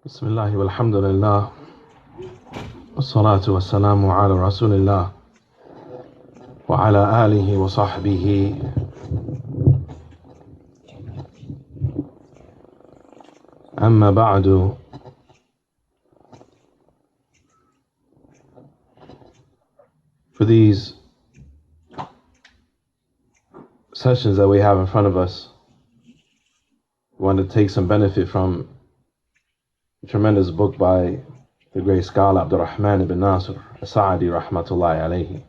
بسم الله والحمد لله والصلاة والسلام على رسول الله وعلى آله وصحبه أما بعد. For these sessions that we have in front of us, we want to take some benefit from a tremendous book by the great scholar Abdurrahman ibn Nasr as-Sa'di rahmatullahi alayhi.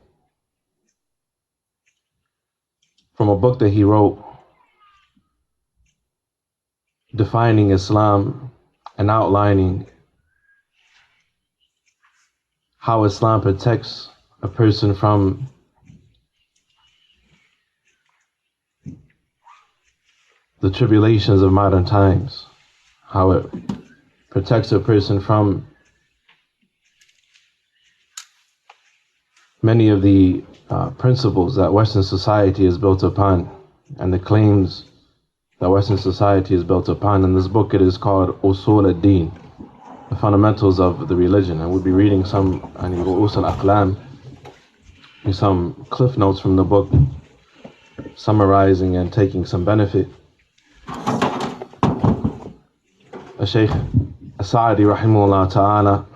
From a book that he wrote defining Islam and outlining how Islam protects a person from the tribulations of modern times, how it protects a person from many of the principles that Western society is built upon and the claims that Western society is built upon. In this book it is called Usul ad-Din, the fundamentals of the religion, and we'll be reading some Ru'us al-Aqlam, some cliff notes from the book, summarizing and taking some benefit. Shaykh As-Sa'di rahimahullah ta'ala,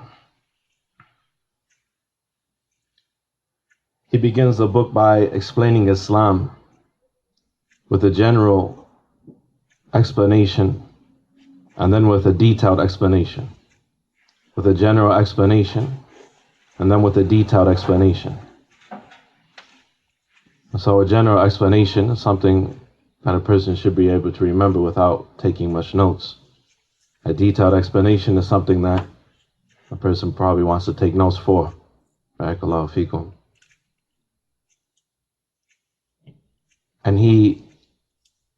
he begins the book by explaining Islam with a general explanation and then with a detailed explanation, with a general explanation and then with a detailed explanation. So a general explanation is something that a person should be able to remember without taking much notes. A detailed explanation is something that a person probably wants to take notes for. Barakallahu feekum. And he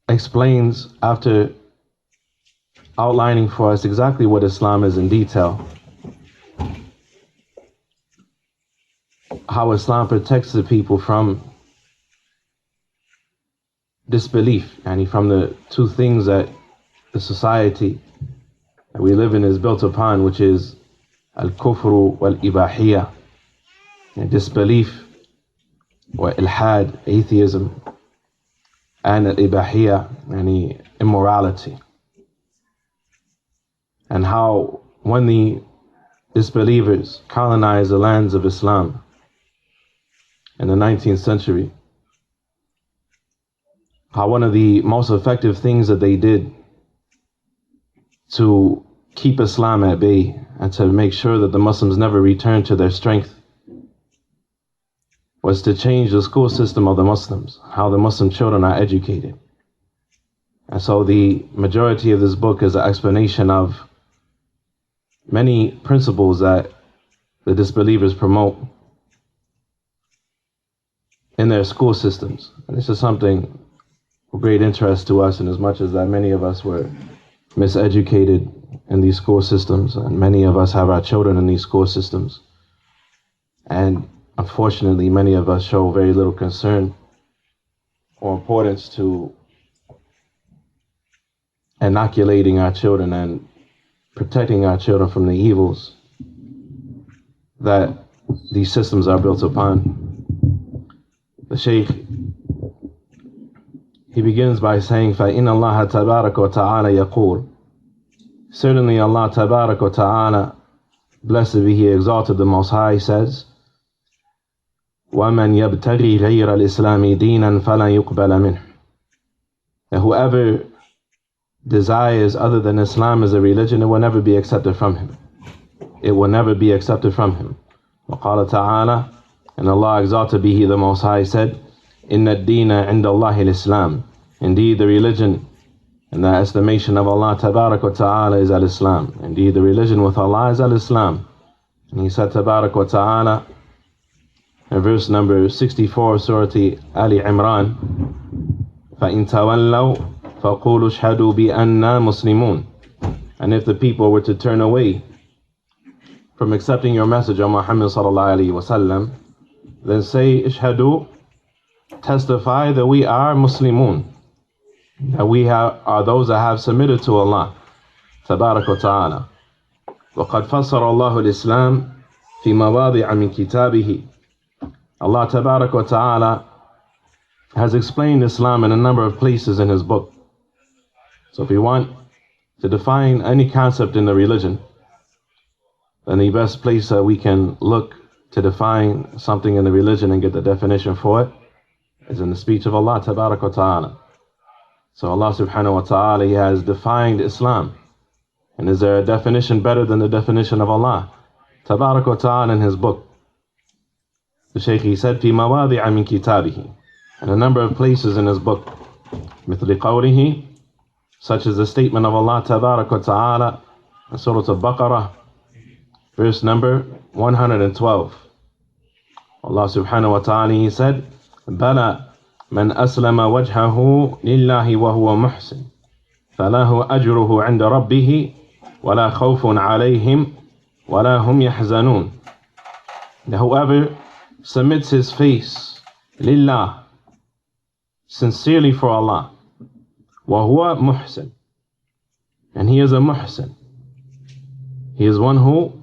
explains, after outlining for us exactly what Islam is in detail, how Islam protects the people from disbelief, and from the two things that the society that we live in is built upon, which is al-kufru wal-ibahiyya, disbelief or ilhad, atheism, and al-ibahiyya, immorality. And how when the disbelievers colonized the lands of Islam in the 19th century, how one of the most effective things that they did to keep Islam at bay and to make sure that the Muslims never returned to their strength was to change the school system of the Muslims, how the Muslim children are educated. And so the majority of this book is an explanation of many principles that the disbelievers promote in their school systems. And this is something of great interest to us, in as much as that many of us were miseducated in these school systems, and many of us have our children in these school systems. And unfortunately, many of us show very little concern or importance to inoculating our children and protecting our children from the evils that these systems are built upon. The Shaykh, he begins by saying, فَإِنَّ اللَّهَ تَبَارَكَ وَتَعَالَى يَقُولُ, certainly Allah Tabarak wa Ta'ala, blessed be He, exalted the Most High, says, وَمَنْ يَبْتَغِي غَيْرَ الْإِسْلَامِ دِينًا فَلَنْ يُقْبَلَ مِنْهُ, that whoever desires other than Islam as a religion, it will never be accepted from him. It will never be accepted from him. وَقَالَ تَعَالَى, and Allah exalted be He, the Most High, said, إِنَّ الدِّينَ عِنْدَ اللَّهِ الْإِسْلَامِ, indeed the religion in the estimation of Allah Tabarak wa Ta'ala is al-Islam. Indeed the religion with Allah is al-Islam. And He said Tabarak wa Ta'ala in verse number 64 Surah Ali Imran, فَإِن تَوَلَّوْا فَقُولُوا اشْهَدُوا بِأَنَّا مُسْلِمُونَ, and if the people were to turn away from accepting your message, O Muhammad sallallahu alayhi wa sallam, then say, ishhadu, testify that we are Muslimun, that we are those that have submitted to Allah Tabarak wa Ta'ala. وَقَدْ فَصَّرَ اللَّهُ الْإِسْلَامِ فِي مَوَاضِعَ مِنْ كِتَابِهِ. Allah Tabarak wa Ta'ala has explained Islam in a number of places in His book. So if we want to define any concept in the religion, then the best place that we can look to define something in the religion and get the definition for it is in the speech of Allah Tabarak wa Ta'ala. So Allah Subhanahu wa Ta'ala, He has defined Islam. And is there a definition better than the definition of Allah Tabarak wa Ta'ala in His book? The Shaykh, he said, في مواضع من كتابه, in a number of places in His book, مثل قوله, such as the statement of Allah Tabarak wa Ta'ala in Surah Al-Baqarah, verse number 112. Allah Subhanahu wa Ta'ala, He said, بَلَى مَنْ أَسْلَمَ وَجْهَهُ لِلَّهِ وَهُوَ مُحْسِنٌ فَلَهُ أَجْرُهُ عِنْدَ رَبِّهِ وَلَا خَوْفٌ عَلَيْهِمْ وَلَا هُمْ يَحْزَنُونَ. Whoever submits his face lillah, sincerely for Allah, وَهُوَ مُحْسِنٌ, and he is a muhsin. He is one who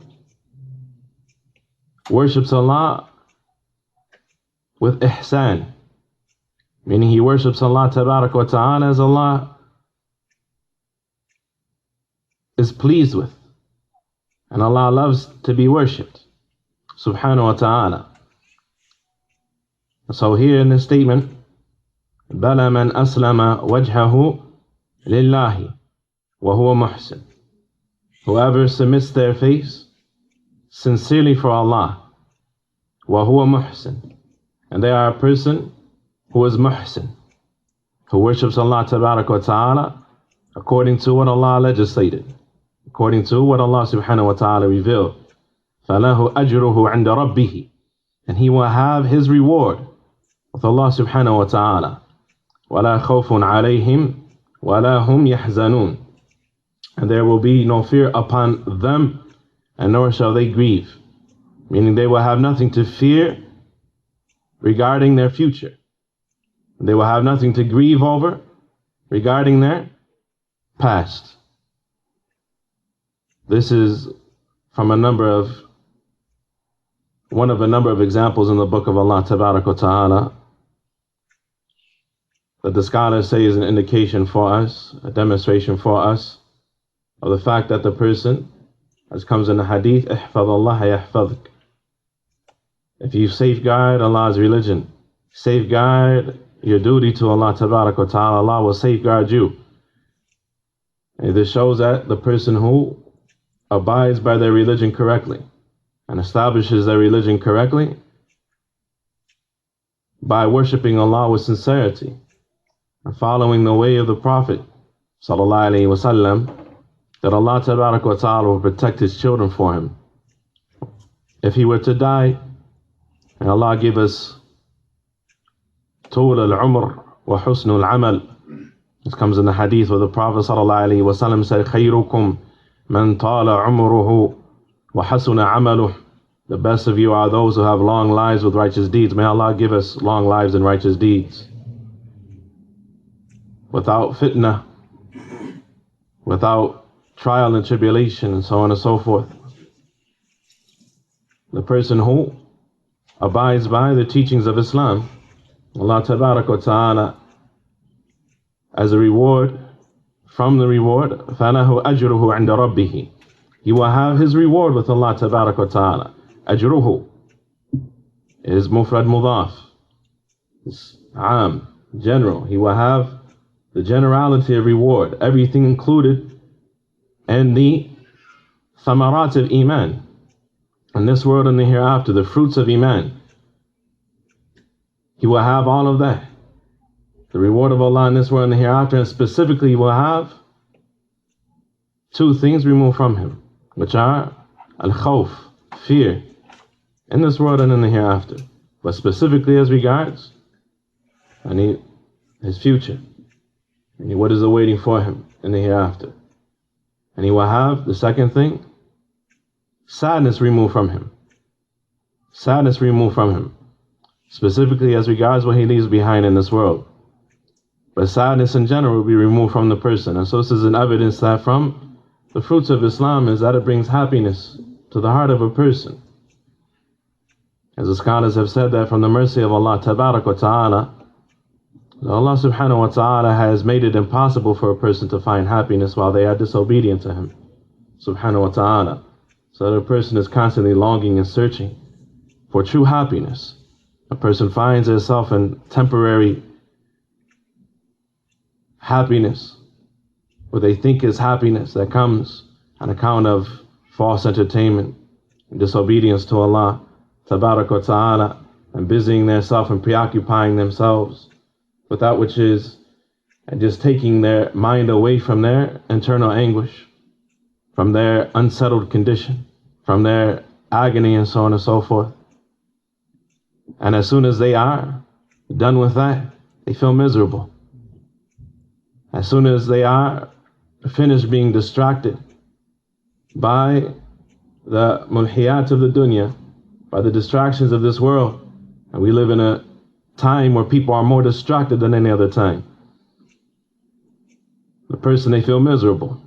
worships Allah with ihsan, meaning he worships Allah Tabarak wa Ta'ala as Allah is pleased with, and Allah loves to be worshipped, Subhanahu wa Ta'ala. So here in this statement, بَلَى مَنْ أَسْلَمَ وَجْهَهُ لِلَّهِ وَهُوَ مُحْسِنٌ, whoever submits their face sincerely for Allah, وَهُوَ مُحْسِنٌ, and they are a person who is muhsin, who worships Allah Tabarak wa Ta'ala according to what Allah legislated, according to what Allah Subhanahu wa Ta'ala revealed. فَلَهُ أَجْرُهُ عِنْدَ رَبِّهِ, and he will have his reward with Allah Subhanahu wa Ta'ala. وَلَا خَوْفٌ عَلَيْهِمْ وَلَا هُمْ يَحْزَنُونَ, and there will be no fear upon them, and nor shall they grieve, meaning they will have nothing to fear regarding their future. They will have nothing to grieve over regarding their past. This is from one of a number of examples in the book of Allah Tabarak wa Ta'ala that the scholars say is an indication for us, a demonstration for us of the fact that the person, as comes in the hadith, احفظ الله يحفظك, if you safeguard Allah's religion, safeguard your duty to Allah Tabarak wa Ta'ala, Allah will safeguard you. And this shows that the person who abides by their religion correctly and establishes their religion correctly by worshipping Allah with sincerity and following the way of the Prophet Sallallahu Alaihi Wasallam, that Allah Tabarak wa Ta'ala will protect his children for him. If he were to die, and Allah give us طول العمر وحسن العمل, this comes in the hadith where the Prophet Sallallahu Alaihi Wasallam said, خيركم من طال عمره وحسن عمله, the best of you are those who have long lives with righteous deeds. May Allah give us long lives and righteous deeds, without fitna, without trial and tribulation, and so on and so forth. The person who abides by the teachings of Islam, Allah Tabarak wa Ta'ala, as a reward, from the reward, فَلَهُ أَجْرُهُ عِنْدَ رَبِّهِ, he will have his reward with Allah Tabarak wa Ta'ala. أجره is mufrad mudaf, it's am, general. He will have the generality of reward, everything included, and the thamarat of iman, in this world and the hereafter, the fruits of iman. He will have all of that, the reward of Allah in this world and the hereafter, and specifically he will have two things removed from him, which are al-khawf, fear, in this world and in the hereafter, but specifically as regards his future, and what is awaiting for him in the hereafter. And he will have, the second thing, sadness removed from him. Sadness removed from him, specifically as regards what he leaves behind in this world. But sadness in general will be removed from the person. And so this is an evidence that from the fruits of Islam is that it brings happiness to the heart of a person. As the scholars have said, that from the mercy of Allah Tabarak wa Ta'ala, Allah Subhanahu wa Ta'ala has made it impossible for a person to find happiness while they are disobedient to Him Subhanahu wa Ta'ala. So that a person is constantly longing and searching for true happiness. A person finds himself in temporary happiness, what they think is happiness, that comes on account of false entertainment and disobedience to Allah Tabarak wa Ta'ala, and busying themselves and preoccupying themselves with that which is, and just taking their mind away from their internal anguish, from their unsettled condition, from their agony, and so on and so forth. And as soon as they are done with that, they feel miserable. As soon as they are finished being distracted by the mulhiyat of the dunya, by the distractions of this world, and we live in a time where people are more distracted than any other time, the person, they feel miserable.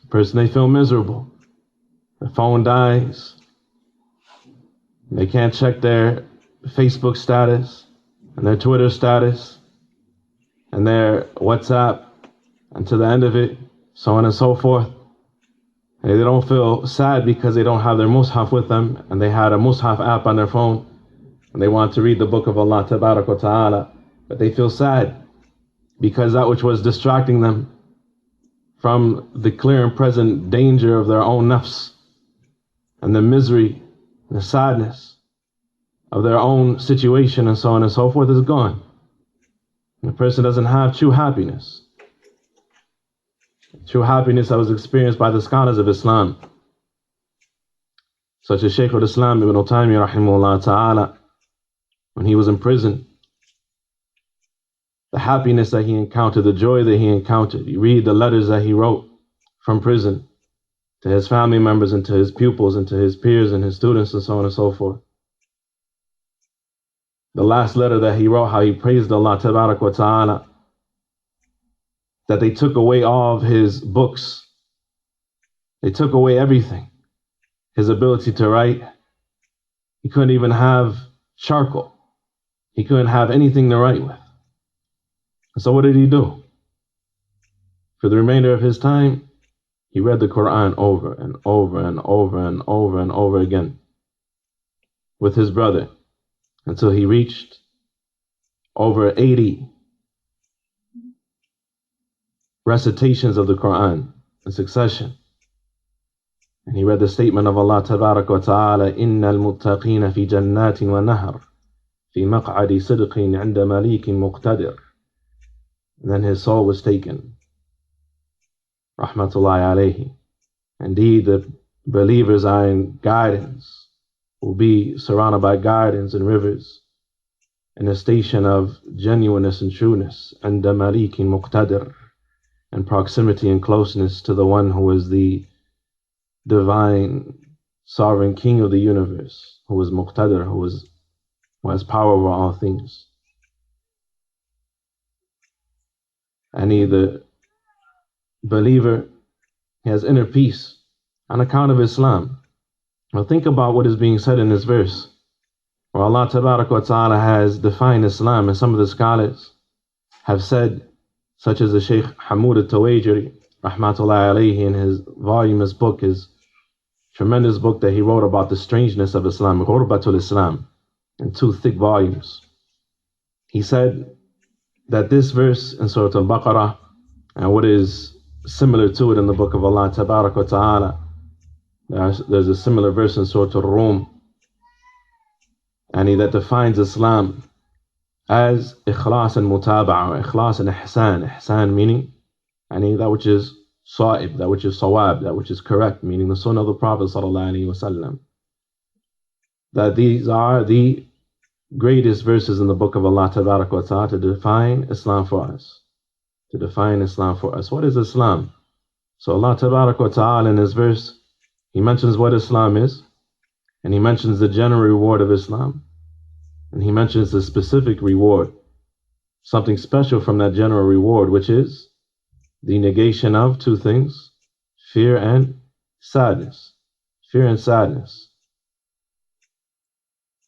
The person, they feel miserable. The phone dies. They can't check their Facebook status and their Twitter status and their WhatsApp, and to the end of it, so on and so forth. And they don't feel sad because they don't have their mushaf with them, and they had a mushaf app on their phone, and they want to read the book of Allah Tabarak wa Ta'ala, but they feel sad because that which was distracting them from the clear and present danger of their own nafs, and the misery, the sadness of their own situation, and so on and so forth, is gone. And the person doesn't have true happiness. True happiness that was experienced by the scholars of Islam, such as Shaykh al-Islam Ibn Taymiyyah rahimahullah ta'ala, when he was in prison. The happiness that he encountered, the joy that he encountered. You read the letters that he wrote from prison to his family members and to his pupils and to his peers and his students and so on and so forth. The last letter that he wrote, how he praised Allah Tabarak wa Ta'ala, that they took away all of his books. They took away everything. His ability to write. He couldn't even have charcoal. He couldn't have anything to write with. And so what did he do? For the remainder of his time, he read the Quran over and over and over and over and over again with his brother, until he reached over 80 recitations of the Quran in succession. And he read the statement of Allah Tabarak wa Ta'ala, إِنَّ الْمُتَّقِينَ فِي جَنَّاتٍ وَنَهَرٍ فِي مَقْعَدِ صِدْقٍ عِنْدَ مَلِيكٍ مُقْتَدِرٍ. And then his soul was taken. Rahmatullahi alayhi. Indeed, the believers are in guidance, will be surrounded by gardens and rivers, in a station of genuineness and trueness, عِنْدَ مَلِيكٍ مُقْتَدِرٍ, and proximity and closeness to the one who is the divine sovereign king of the universe, who is muqtadir, who has power over all things. And the believer, he has inner peace on account of Islam. Now think about what is being said in this verse, where Allah Tabarak wa Ta'ala has defined Islam, and some of the scholars have said, such as the Shaykh Hamoud al-Tawajiri, rahmatullahi alayhi, in his voluminous book, his tremendous book that he wrote about the strangeness of Islam, Ghurbatul Islam, in 2 thick volumes. He said that this verse in Surah Al-Baqarah, and what is similar to it in the book of Allah Tabarak wa Ta'ala, there's a similar verse in Surah Al-Rum, and that defines Islam as ikhlas and mutaba'ah, ikhlas and ihsan. Ihsan meaning that which is sa'ib, that which is sawab, that which is correct, meaning the sunnah of the Prophet sallallahu alaihi wasallam. That these are the greatest verses in the book of Allah Tabarak wa Ta'ala to define Islam for us. To define Islam for us. What is Islam? So Allah Tabarak wa Ta'ala in this verse, He mentions what Islam is, and He mentions the general reward of Islam, and He mentions the specific reward, something special from that general reward, which is the negation of 2 things: fear and sadness. Fear and sadness.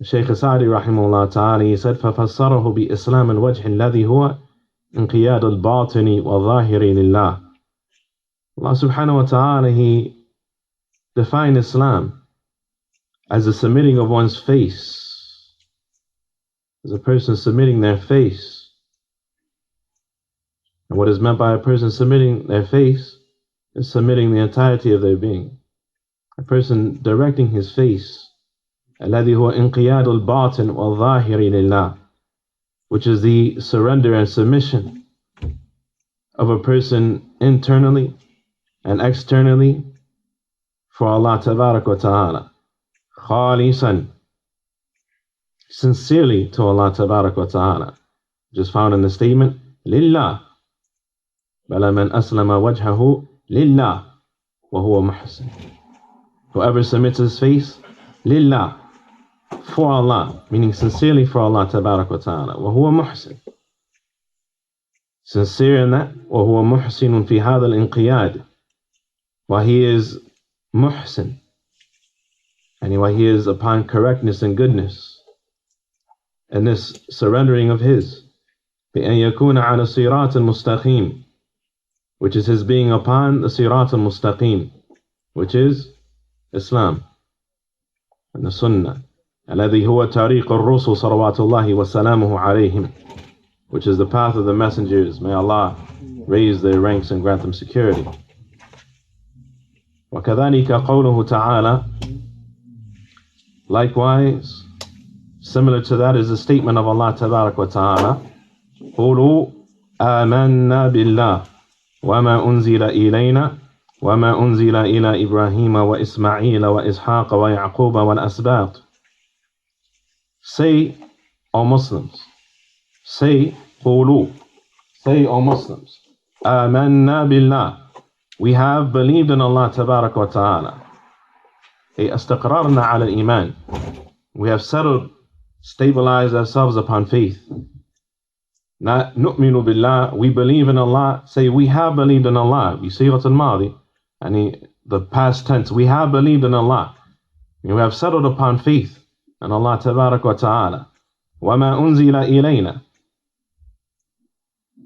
Shaykh Sa'di rahimahullah ta'ala, he said, فَفَسَّرَهُ بِإِسْلَامِ الْوَجْهِ الَّذِي هُوَ انقياد الباطن والظاهر لله. Allah subhanahu wa ta'ala, He defined Islam as the submitting of one's face, as a person submitting their face. And what is meant by a person submitting their face is submitting the entirety of their being. A person directing his face, الذي هو انقياد الباطن والظاهر لله, which is the surrender and submission of a person internally and externally for Allah tabarak wa ta'ala, khalisan, sincerely to Allah tabarak wa ta'ala, which is found in the statement lillah, bala man aslama wajhahu lillah wa huwa muhsin. Whoever submits his face lillah, for Allah, meaning sincerely for Allah tabarak wa ta'ala, wa huwa muhsin, sincere in that, wa huwa muhsinun fi hadha al-inqiyad, while he is muhsin, and while he is upon correctness and goodness, and this surrendering of his, بأن يكون على صراط المستقيم, which is his being upon the صراط المستقيم, which is Islam and the Sunnah, الذي هو طريق الرسل صلوات الله وسلامه عليهم, which is the path of the messengers. May Allah raise their ranks and grant them security. وكذلك قوله تعالى, likewise, similar to that is the statement of Allah tabarak wa ta'ala, قولوا آمنا بالله وما أنزل إلينا وما أنزل إلى إبراهيم وإسماعيل وإسحاق ويعقوب والأسباط. Say, O Muslims, say, قولوا, say, O Muslims, آمنا بالله, we have believed in Allah tabarak wa ta'ala. أي استقررنا على الإيمان, we have settled, stabilized ourselves upon faith. Not نؤمن بالله, we believe in Allah. Say, we have believed in Allah. بصيغة الماضي, and the past tense, we have believed in Allah. We have settled upon faith in Allah tabarak wa ta'ala. وما أنزل إلينا,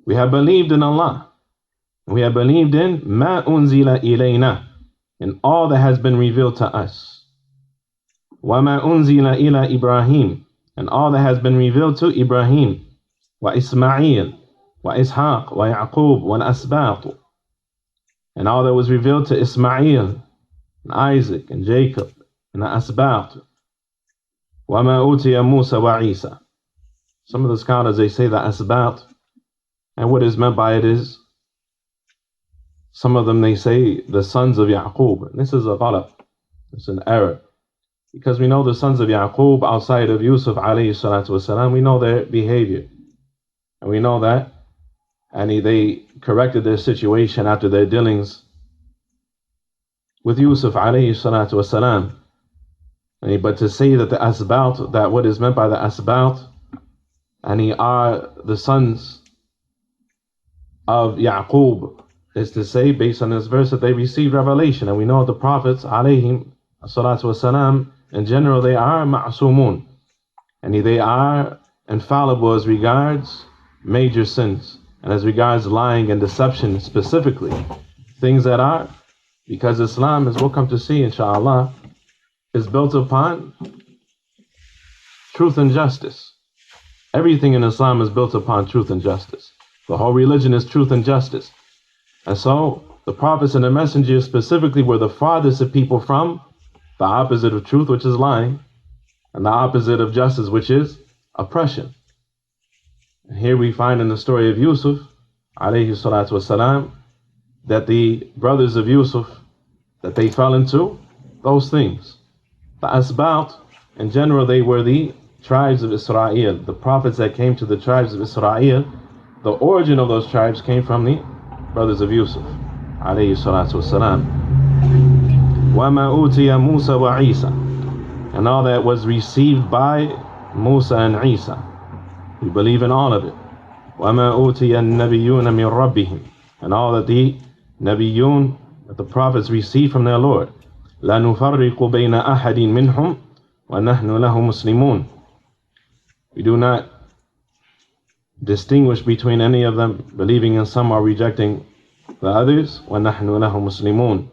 we have believed in Allah. We have believed in ما أنزل إلينا, in all that has been revealed to us. وما أنزل إلى إبراهيم, and all that has been revealed to Ibrahim, وإسماعيل وإسحاق ويعقوب والأسباط, and all that was revealed to Ismail and Isaac and Jacob and the Asbat. وما أوتي موسى وعيسى. Some of the scholars, they say the Asbat, and what is meant by it is, some of them they say the sons of Yaqub. And this is a ghalat, it's an error, because we know the sons of Yaqub outside of Yusuf alayhi salatu wasalam, we know their behavior, and we know that, and they corrected their situation after their dealings with Yusuf alayhi salatu wasalam. But to say that the Asbat, that what is meant by the Asbat, and are the sons of Yaqub, is to say, based on this verse, that they received revelation. And we know the prophets, alayhim salatu wasalam, in general, they are ma'asumun, and they are infallible as regards major sins, and as regards lying and deception specifically, things that are, because Islam, as we'll come to see inshallah, is built upon truth and justice. Everything in Islam is built upon truth and justice. The whole religion is truth and justice. And so the prophets and the messengers specifically were the farthest of people from the opposite of truth, which is lying, and the opposite of justice, which is oppression. And here we find in the story of Yusuf alayhi salatu wasalam, that the brothers of Yusuf, that they fell into those things. The Asbat, in general, they were the tribes of Israel, the prophets that came to the tribes of Israel. The origin of those tribes came from the brothers of Yusuf alayhi salatu wasalam. وَمَا أُوتِيَ مُوسَى وَعِيسَى, and all that was received by Musa and Isa, we believe in all of it. وَمَا أُوتِيَ النَّبِيُّونَ مِنْ رَبِّهِمْ, and all that the Nabiyun, that the prophets received from their Lord. لا نفرق بين أحد منهم ونحن له مسلمون. We do not distinguish between any of them, believing in some or rejecting the others. وَنَحْنُ لَهُ مُسْلِمُونَ.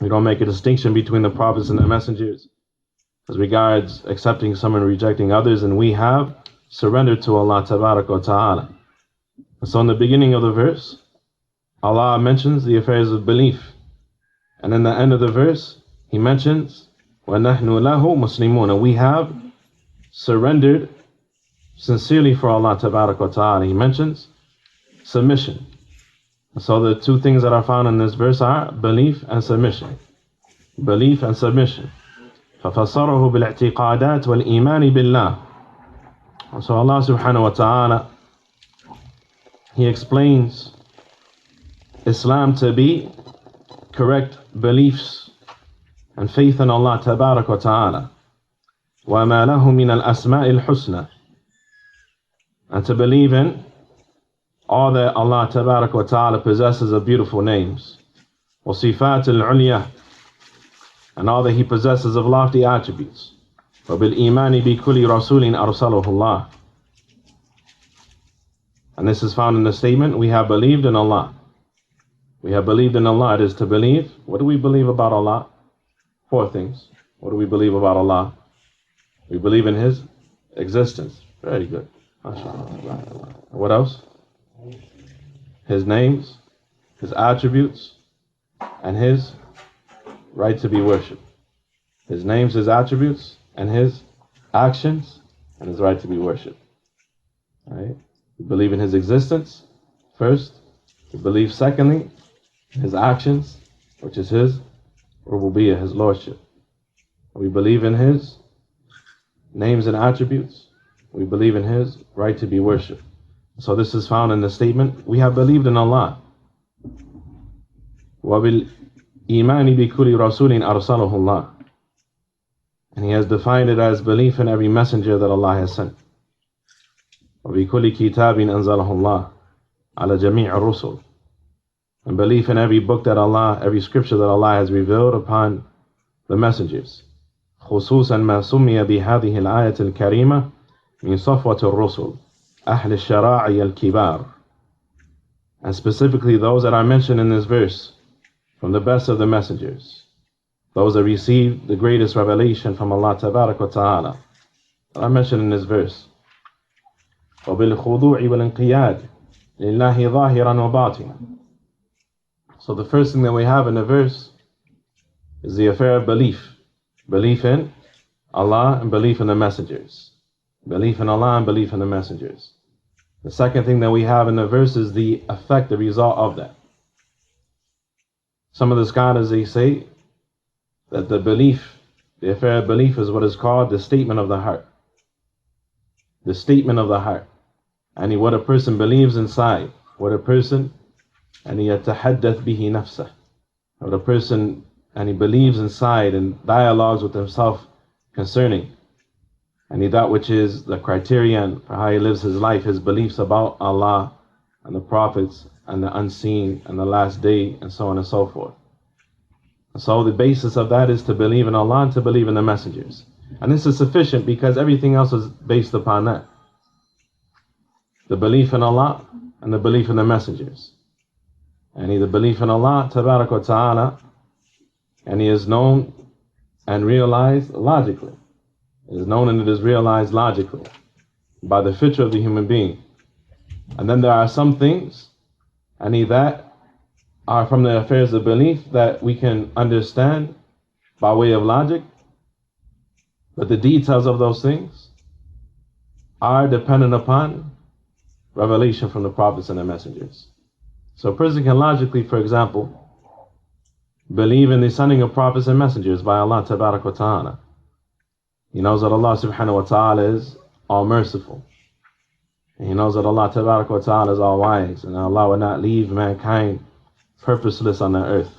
We don't make a distinction between the prophets and the messengers as regards accepting some and rejecting others, and we have surrendered to Allah Tabaraka wa Ta'ala. And so in the beginning of the verse, Allah mentions the affairs of belief, and in the end of the verse He mentions وَنَحْنُ لَهُ مُسْلِمُونَ, and we have surrendered sincerely for Allah Tabaraka wa Ta'ala. He mentions submission. So the two things that are found in this verse are belief and submission. Belief and submission. فَفَصَّرَهُ بِالْاعْتِقَادَاتِ وَالْإِيمَانِ بِاللَّهِ. So Allah Subhanahu wa Ta'ala, He explains Islam to be correct beliefs and faith in Allah Tabaraka wa Ta'ala. وَمَا لَهُ مِنَ الْأَسْمَاءِ الْحُسْنَى, and to believe in all that Allah Tabaraka wa Ta'ala possesses of beautiful names. وَصِفَاتِ الْعُلْيَةِ, and all that He possesses of lofty attributes. وَبِالْإِيمَانِ بِكُلِّ رَسُولٍ أَرْسَلَهُ اللَّهُ. And this is found in the statement, we have believed in Allah. We have believed in Allah. It is to believe. What do we believe about Allah? 4 things. What do we believe about Allah? We believe in His existence. Very good. MashaAllah. What else? His names, His attributes, and His right to be worshipped. His names, His attributes, and His actions, and His right to be worshipped. Right? We believe in His existence first. We believe secondly in His actions, which is His rububiyyah, His lordship. We believe in His names and attributes. We believe in His right to be worshipped. So this is found in the statement, we have believed in Allah. وَبِالْإِيمَانِ بِكُلِّ رَسُولٍ أَرْسَلَهُ اللَّهُ. And He has defined it as belief in every messenger that Allah has sent. وَبِكُلِّ كِتَابٍ أَنزَلَهُ اللَّهُ عَلَى جَمِيعِ الرُّسُلِ. And belief in every book that Allah, every scripture that Allah has revealed upon the messengers. خصوصا ما سمي بهذه الآية الكريمة من صفوة الرسل أهل الشرائع الكبار. And specifically those that are mentioned in this verse from the best of the messengers, those that received the greatest revelation from Allah Tabaraka wa Ta'ala, that are mentioned in this verse. وبالخضوع والانقياد لله ظاهرا وباطنا. So the first thing that we have in the verse is the affair of belief. Belief in Allah and belief in the messengers. Belief in Allah and belief in the messengers. The second thing that we have in the verse is the effect, the result of that. Some of the scholars, they say that the belief, the affair of belief is what is called the statement of the heart. The statement of the heart. And what a person believes inside. What a person, and يتحدث به نفسه. What a person, and he believes inside and dialogues with himself concerning. And that which is the criterion for how he lives his life, his beliefs about Allah and the prophets and the unseen and the last day and so on and so forth. And so the basis of that is to believe in Allah and to believe in the messengers. And this is sufficient because everything else is based upon that. The belief in Allah and the belief in the messengers. And the belief in Allah Tabaraka wa Ta'ala, and He is known and realized logically. It is known and it is realized logically by the fitra of the human being. And then there are some things, and that are from the affairs of belief that we can understand by way of logic, but the details of those things are dependent upon revelation from the prophets and the messengers. So a person can logically, for example, believe in the sending of prophets and messengers by Allah Tabaraka wa Ta'ala. He knows that Allah Subhanahu wa Ta'ala is all merciful. And he knows that Allah Tabaraka wa Ta'ala is all wise, and Allah will not leave mankind purposeless on the earth.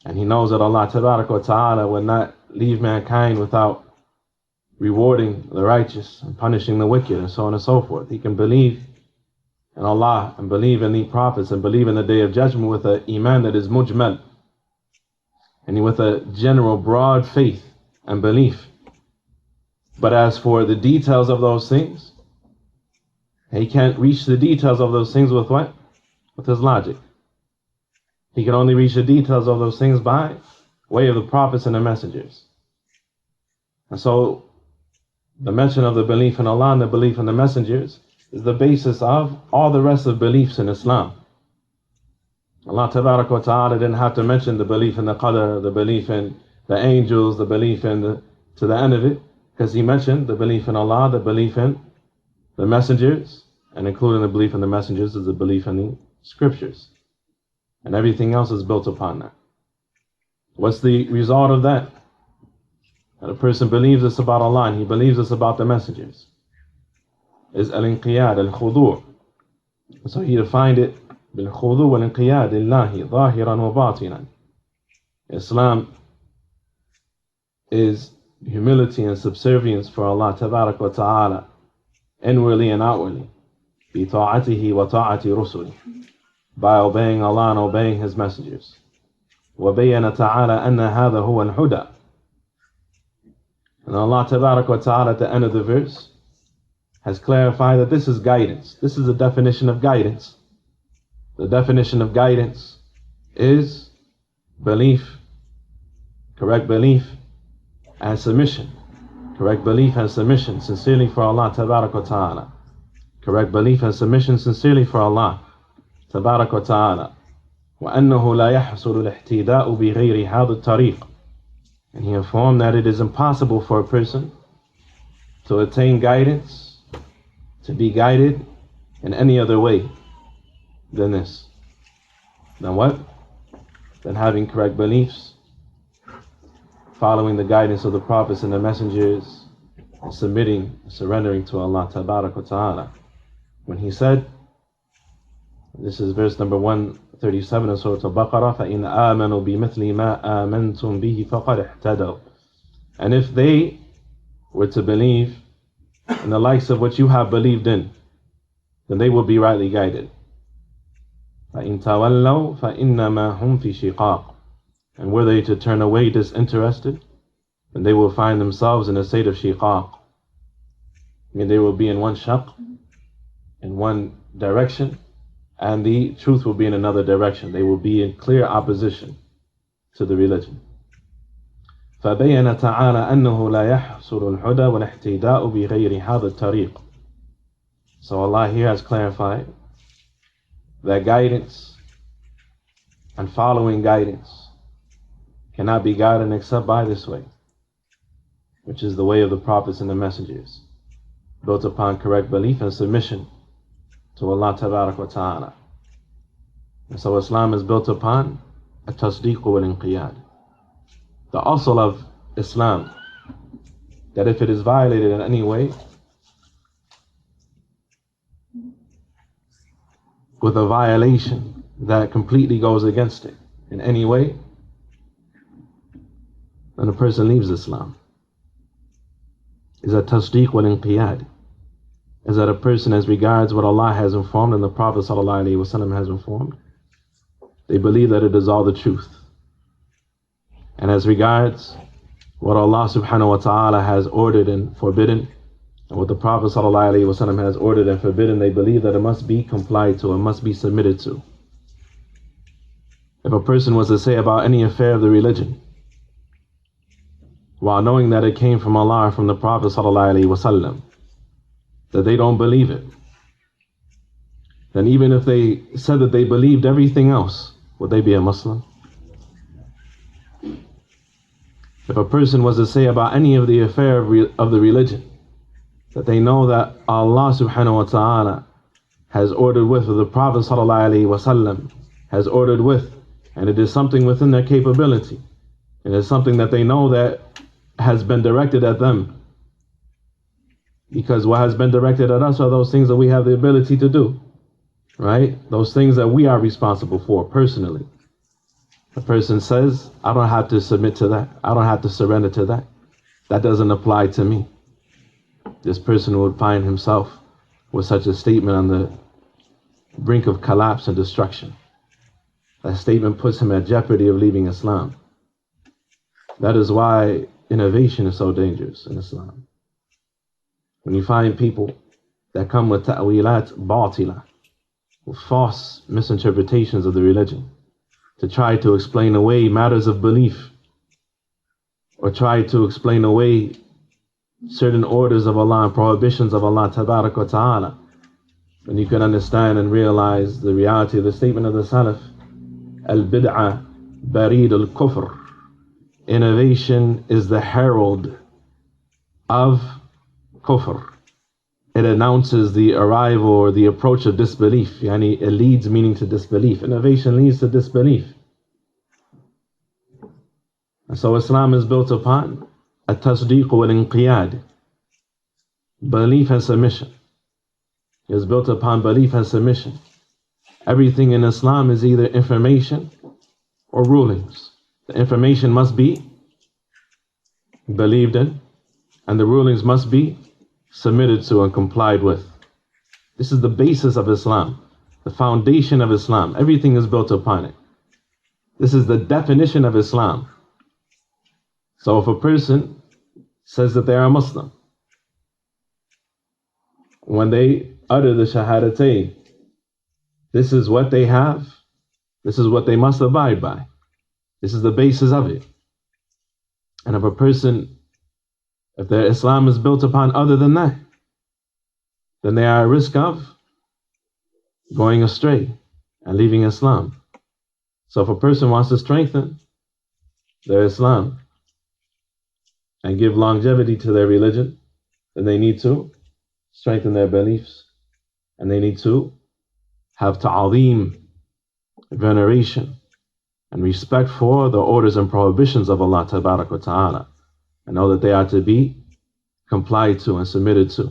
And he knows that Allah Tabaraka wa Ta'ala will not leave mankind without rewarding the righteous and punishing the wicked, and so on and so forth. He can believe in Allah and believe in the prophets and believe in the Day of Judgment with an iman that is mujmal, and with a general broad faith and belief. But as for the details of those things, he can't reach the details of those things with what? With his logic. He can only reach the details of those things by way of the prophets and the messengers. And so the mention of the belief in Allah and the belief in the messengers is the basis of all the rest of beliefs in Islam. Allah Tabarak wa Ta'ala didn't have to mention the belief in the Qadr, the belief in the angels, the belief in to the end of it, because he mentioned the belief in Allah, the belief in the messengers, and including the belief in the messengers is the belief in the scriptures. And everything else is built upon that. What's the result of that? That a person believes this about Allah and he believes this about the messengers. Is al-inqiyad, al-khudu'. So he defined it bil-khudu' wal-inqiyad lillahi zahiran wa batinan. Islam is humility and subservience for Allah Tabarak wa Ta'ala, inwardly and outwardly, bi ta'atihi wa ta'ati rusuli, by obeying Allah and obeying His messengers. وَبَيَّنَ تَعَالَى أَنَّ هَذَا هُوَ الْهُدَى. And Allah Tabarak wa Ta'ala at the end of the verse has clarified that this is guidance. This is the definition of guidance. The definition of guidance is belief, correct belief and submission. Correct belief and submission sincerely for Allah Tabarak wa Ta'ala. Correct belief and submission sincerely for Allah Tabarak wa Ta'ala. وَأَنَّهُ لَا يَحْصُلُ الْاحْتِدَاءُ بِغَيْرِ هَذَا الطَّرِيقِ. And he informed that it is impossible for a person to attain guidance, to be guided in any other way than this. Then what? Than having correct beliefs, following the guidance of the prophets and the messengers, and submitting, surrendering to Allah Tabarak wa Ta'ala. When he said, this is verse number 137 of Surah Al-Baqarah, فَإِنْ آمَنُوا بِمِثْلِ مَا آمَنْتُمْ بِهِ فَقَدْ اهْتَدَوْا. And if they were to believe in the likes of what you have believed in, then they will be rightly guided. فَإِنْ تَوَلَّوْا فَإِنَّمَا هُمْ فِي شِقَاقٍ. And were they to turn away disinterested, then they will find themselves in a state of shiqaq. I mean, they will be in one shaq, in one direction, and the truth will be in another direction. They will be in clear opposition to the religion. فَبَيَّنَ تَعَالَى أَنَّهُ لَا يَحْصُلُ الْهُدَى وَالْاحْتِدَاءُ بِغَيْرِ هَذَا الطَّرِيقِ. So Allah here has clarified that guidance and following guidance cannot be guided except by this way, which is the way of the prophets and the messengers, built upon correct belief and submission to Allah Tabarak wa Ta'ala. And so Islam is built upon a tasdeeq wal inqiyad. The asl of Islam, that if it is violated in any way, with a violation that completely goes against it in any way, then a person leaves Islam. Is a tasdeeq wal inqiyad. Is that a person, as regards what Allah has informed and the Prophet ﷺ has informed, they believe that it is all the truth. And as regards what Allah subhanahu wa ta'ala has ordered and forbidden, and what the Prophet ﷺ has ordered and forbidden, they believe that it must be complied to, it must be submitted to. If a person was to say about any affair of the religion, while knowing that it came from Allah or from the Prophet ﷺ, that they don't believe it, then even if they said that they believed everything else, would they be a Muslim? If a person was to say about any of the affair of the religion, that they know that Allah subhanahu wa ta'ala has ordered with, or the Prophet ﷺ has ordered with, and it is something within their capability, and it's something that they know that has been directed at them, because what has been directed at us are those things that we have the ability to do, right? Those things that we are responsible for personally. A person says, I don't have to submit to that, I don't have to surrender to that, that doesn't apply to me. This person would find himself with such a statement on the brink of collapse and destruction. That statement puts him at jeopardy of leaving Islam. That is why innovation is so dangerous in Islam. When you find people that come with ta'wilat batila, with false misinterpretations of the religion, to try to explain away matters of belief, or try to explain away certain orders of Allah and prohibitions of Allah tabarak wa ta'ala, then you can understand and realize the reality of the statement of the Salaf, al-bid'ah barid al-kufr. Innovation is the herald of kufr. It announces the arrival or the approach of disbelief. Yani it leads, meaning to disbelief. Innovation leads to disbelief. And so Islam is built upon at-tasdeeq wal-inqiyad, belief and submission. It is built upon belief and submission. Everything in Islam is either information or rulings. The information must be believed in, and the rulings must be submitted to and complied with. This is the basis of Islam, the foundation of Islam. Everything is built upon it. This is the definition of Islam. So if a person says that they are a Muslim, when they utter the shahadatayn, this is what they have, this is what they must abide by. This is the basis of it. And if a person, if their Islam is built upon other than that, then they are at risk of going astray and leaving Islam. So if a person wants to strengthen their Islam and give longevity to their religion, then they need to strengthen their beliefs, and they need to have ta'zeem, veneration, and respect for the orders and prohibitions of Allah tabarak wa ta'ala, and know that they are to be complied to and submitted to.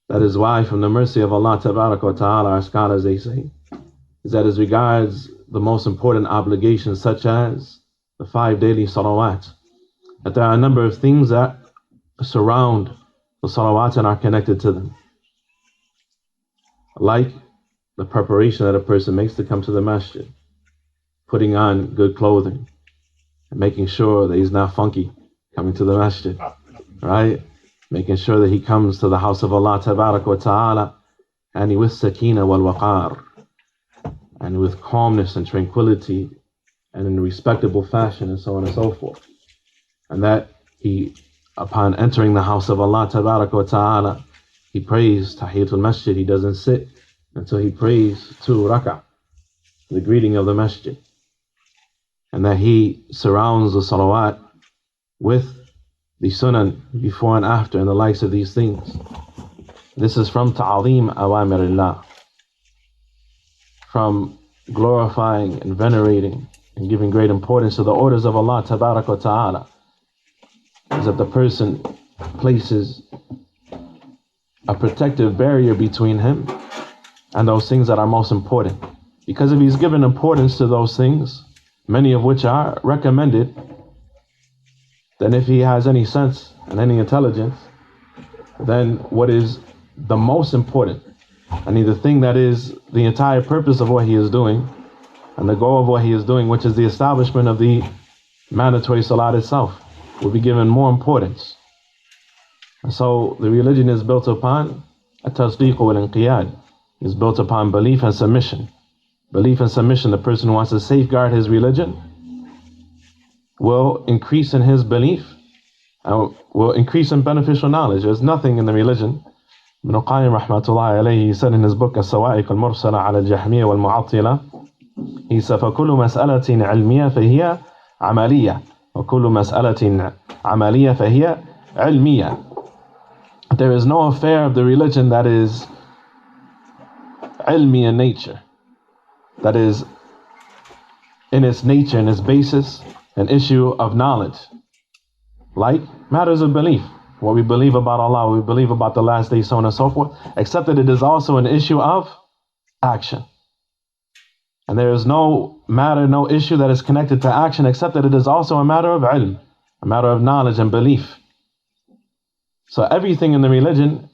That is why, from the mercy of Allah tabarak wa ta'ala, our scholars, they say, is that as regards the most important obligations, such as the 5 daily salawat, that there are a number of things that surround the salawat and are connected to them, like the preparation that a person makes to come to the masjid, putting on good clothing, and making sure that he's not funky coming to the masjid, right? Making sure that he comes to the house of Allah tabarak wa ta'ala, and with sakina wal waqar, and with calmness and tranquility, and in a respectable fashion, and so on and so forth. And that he, upon entering the house of Allah tabarak wa ta'ala, he prays tahiyatul masjid. He doesn't sit until he prays 2 rak'ah, the greeting of the masjid. And that he surrounds the salawat with the sunan before and after, and the likes of these things. This is from ta'zeem awamirillah, from glorifying and venerating and giving great importance to the orders of Allah tabarak wa ta'ala, is that the person places a protective barrier between him and those things that are most important. Because if he's given importance to those things, many of which are recommended, then if he has any sense and any intelligence, then what is the most important, and the thing that is the entire purpose of what he is doing, and the goal of what he is doing, which is the establishment of the mandatory salat itself, will be given more importance. And so the religion is built upon at-tasdeeq wal-inqiyad, is built upon belief and submission. Belief and submission. The person who wants to safeguard his religion will increase in his belief and will increase in beneficial knowledge. There's nothing in the religion. Ibn Qayyim rahmatullahi alayhi, he said in his book As-Sawa'iq al-Mursala ala al-Jahmiyya wal-Mu'attila, he said, فَكُلُّ مَسْأَلَةٍ عِلْمِيَّةٍ فَهِيَ عَمَلِيَّةٌ وَكُلُّ مَسْأَلَةٍ عَمَلِيَّةٍ فَهِيَ عِلْمِيَّةٌ. There is no affair of the religion that is ilmi in nature, that is in its nature, in its basis, an issue of knowledge, like matters of belief, what we believe about Allah, what we believe about the last day, so on and so forth, except that it is also an issue of action. And there is no matter, no issue that is connected to action, except that it is also a matter of ilm, a matter of knowledge and belief. So everything in the religion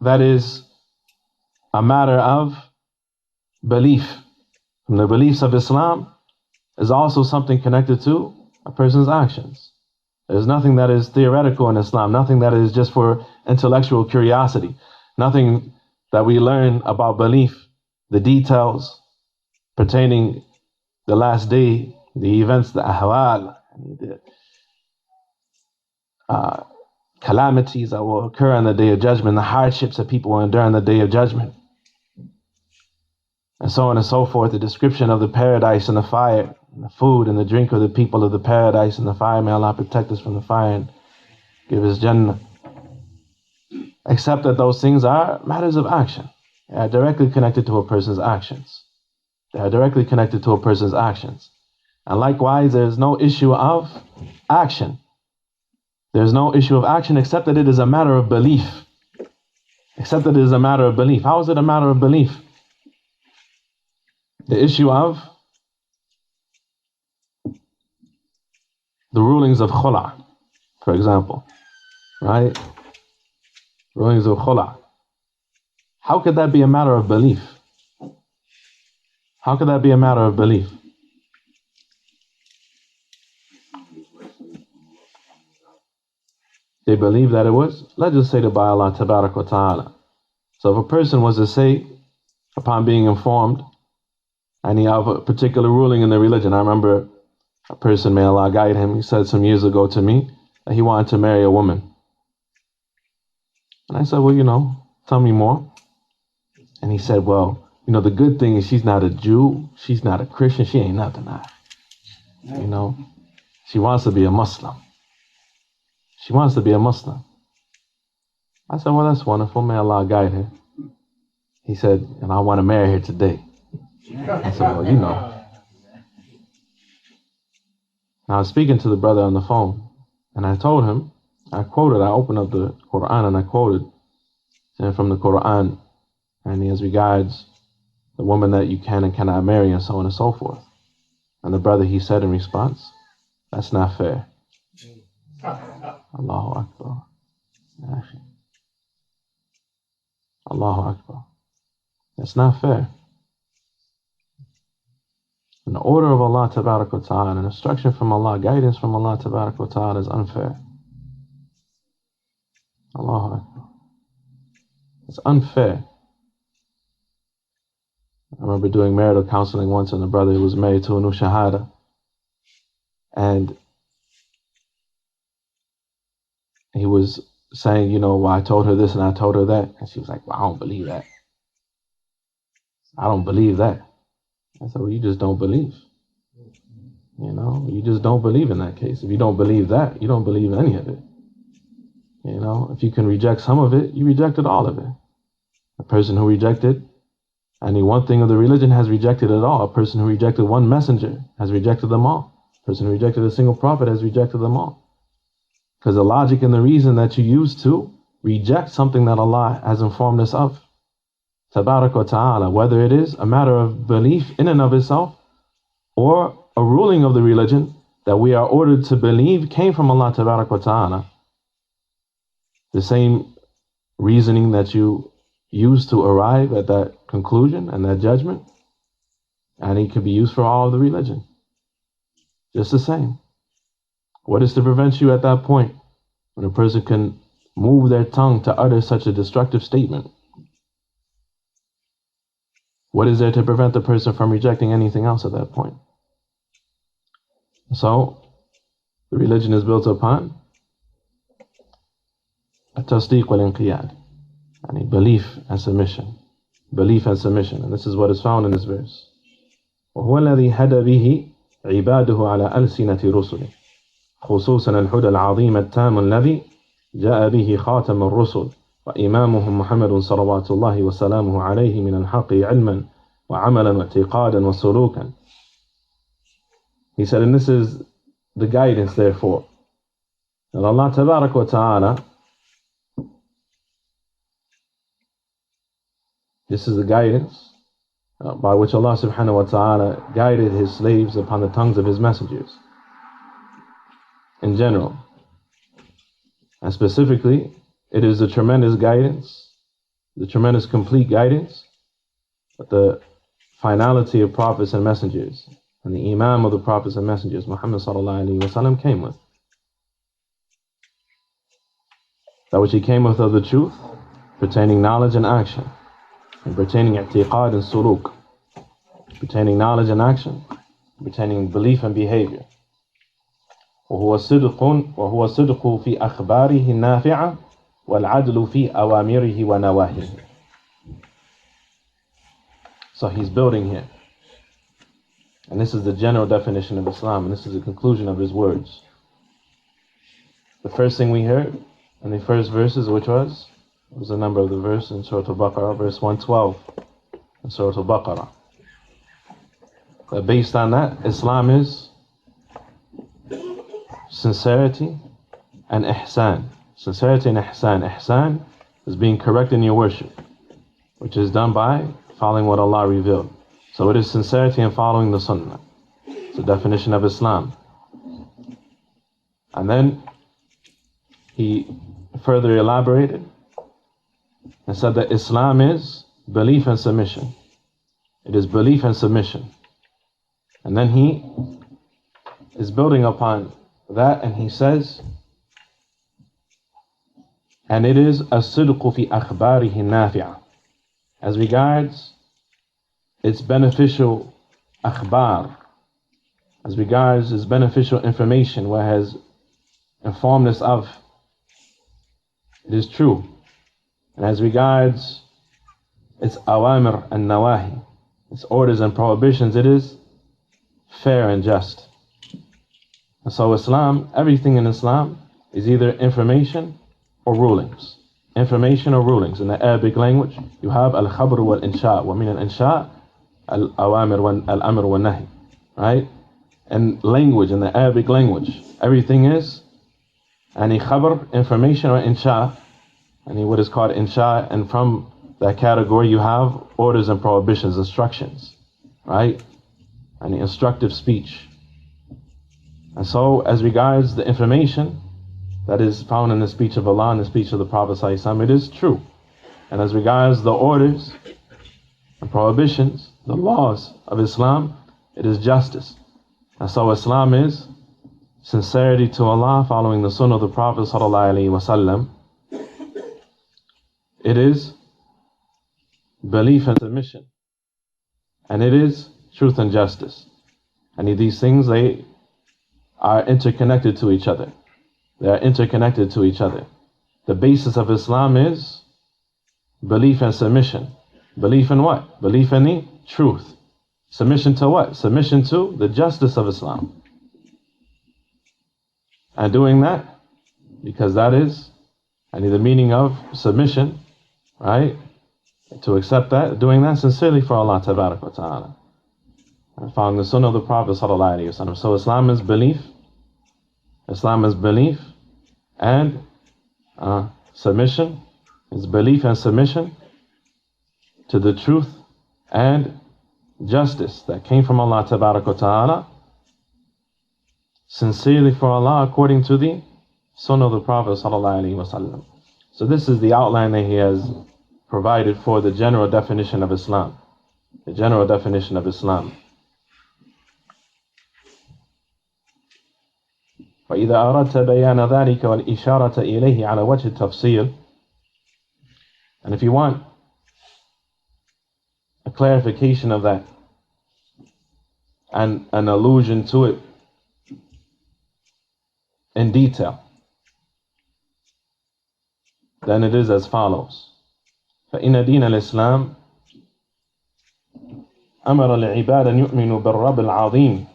that is a matter of belief. From the beliefs of Islam is also something connected to a person's actions. There's nothing that is theoretical in Islam, nothing that is just for intellectual curiosity, nothing that we learn about belief, the details pertaining the last day, the events, the ahwal, the calamities that will occur on the day of judgment, the hardships that people will endure on the day of judgment, and so on and so forth, the description of the paradise and the fire, and the food and the drink of the people of the paradise and the fire. May Allah protect us from the fire and give us Jannah. Except that those things are matters of action. They are directly connected to a person's actions. They are directly connected to a person's actions. And likewise, there is no issue of action. There is no issue of action except that it is a matter of belief. Except that it is a matter of belief. How is it a matter of belief? The issue of the rulings of khula, for example, right? Rulings of khula. How could that be a matter of belief? How could that be a matter of belief? They believe that it was legislated by Allah Tabarak wa Ta'ala. So if a person was to say, upon being informed, and he have a particular ruling in the religion. I remember a person, may Allah guide him, he said some years ago to me that he wanted to marry a woman. And I said, well, tell me more. And he said, well, the good thing is she's not a Jew, she's not a Christian, she ain't nothing. She wants to be a Muslim. She wants to be a Muslim. I said, well, that's wonderful, may Allah guide her. He said, and I want to marry her today. I said, well, Now I was speaking to the brother on the phone, and I told him, I opened up the Quran and I quoted from the Quran, and as regards the woman that you can and cannot marry, and so on and so forth. And the brother, he said in response, that's not fair. Allahu Akbar. Allahu Akbar. That's not fair. And the order of Allah Tabarak wa Ta'ala, and instruction from Allah, guidance from Allah Tabarak wa Ta'ala is unfair. Allahu Akbar. It's unfair. I remember doing marital counseling once, and the brother was married to a new shahada. And he was saying, well, I told her this and I told her that. And she was like, well, I don't believe that. I don't believe that. I said, well, you just don't believe. You just don't believe in that case. If you don't believe that, you don't believe any of it. If you can reject some of it, you rejected all of it. A person who rejected any one thing of the religion has rejected it all. A person who rejected one messenger has rejected them all. A person who rejected a single prophet has rejected them all. Because the logic and the reason that you use to reject something that Allah has informed us of, Tabarak wa Ta'ala, whether it is a matter of belief in and of itself, or a ruling of the religion that we are ordered to believe came from Allah Tabarak wa Ta'ala, the same reasoning that you use to arrive at that conclusion and that judgment, and it can be used for all of the religion. Just the same. What is to prevent you at that point when a person can move their tongue to utter such a destructive statement? What is there to prevent the person from rejecting anything else at that point? So, the religion is built upon at-tasdiq wal-inqiyad, yani belief and submission. Belief and submission. And this is what is found in this verse. وَهُوَ الَّذِي هَدَى بِهِ عِبَادُهُ عَلَى أَلْسِنَةِ رُسُلِهِ خصوصا الهدى العظيم التام الذي جاء به خاتم الرسل وإمامهم محمد صلوات الله وسلامه عليه من الحق علما وعملا واعتقادا وسلوكا. He said, and this is the guidance therefore, that Allah Tabarak wa Ta'ala, this is the guidance by which Allah Subhanahu wa Ta'ala guided His slaves upon the tongues of His messengers in general. And specifically, it is the tremendous guidance the tremendous complete guidance that the finality of prophets and messengers and the Imam of the prophets and messengers, Muhammad sallallahu alaihi wasallam, came with. That which he came with of the truth, pertaining knowledge and action, and pertaining i'tiqad and suluk, pertaining knowledge and action, pertaining belief and behavior. وهو صدق في أخباره النافعة والعدل في أوامره ونواهيه. So he's building here. And this is the general definition of Islam, and this is the conclusion of his words. The first thing we heard in the first verses, which was the number of the verse in Surah Al-Baqarah, verse 112 in Surah Al-Baqarah. But based on that, Islam is sincerity and ihsan. Sincerity and ihsan. Ihsan is being correct in your worship, which is done by following what Allah revealed. So it is sincerity in following the Sunnah. It's the definition of Islam. And then he further elaborated and said that Islam is belief and submission. It is belief and submission. And then he is building upon that, and he says, and it is as-sidqu fi akhbarihi nafi'ah, as regards its beneficial akhbar, as regards its beneficial information, where it has informed us of, it is true. And as regards its awamir and nawahi, its orders and prohibitions, it is fair and just. And so Islam, everything in Islam is either information or rulings. Information or rulings. In the Arabic language, you have al-khabr wal-insha. Wa min al-insha, al-awamir wal-amr wal-nahi. Right? And language, in the Arabic language, everything is any khabr, information, or insha, any what is called insha, and from that category you have orders and prohibitions, instructions. Right? Any instructive speech. And so, as regards the information that is found in the speech of Allah and the speech of the Prophet ﷺ, it is true. And as regards the orders and prohibitions, the laws of Islam, it is justice. And so Islam is sincerity to Allah, following the Sunnah of the Prophet ﷺ. It is belief and submission. And it is truth and justice. And these things, they are interconnected to each other. They are interconnected to each other. The basis of Islam is belief and submission. Belief in what? Belief in the truth. Submission to what? Submission to the justice of Islam. And doing that, because that is the meaning of submission, right? To accept that, doing that sincerely for Allah Tabarak wa Ta'ala. And following the Sunnah of the Prophet sallallahu alaihi wasallam. So Islam is belief. Islam is belief and submission. It's belief and submission to the truth and justice that came from Allah Tabarak wa Ta'ala, sincerely for Allah, according to the Sunnah of the Prophet sallallahu alaihi wasallam. So this is the outline that he has provided for the general definition of Islam. The general definition of Islam. وإذا أردت بيان ذلك والإشارة إليه على وجه التفصيل, and if you want a clarification of that and an allusion to it in detail, then it is as follows. فإن دين الإسلام أمر العباد أن يؤمنوا بالرب العظيم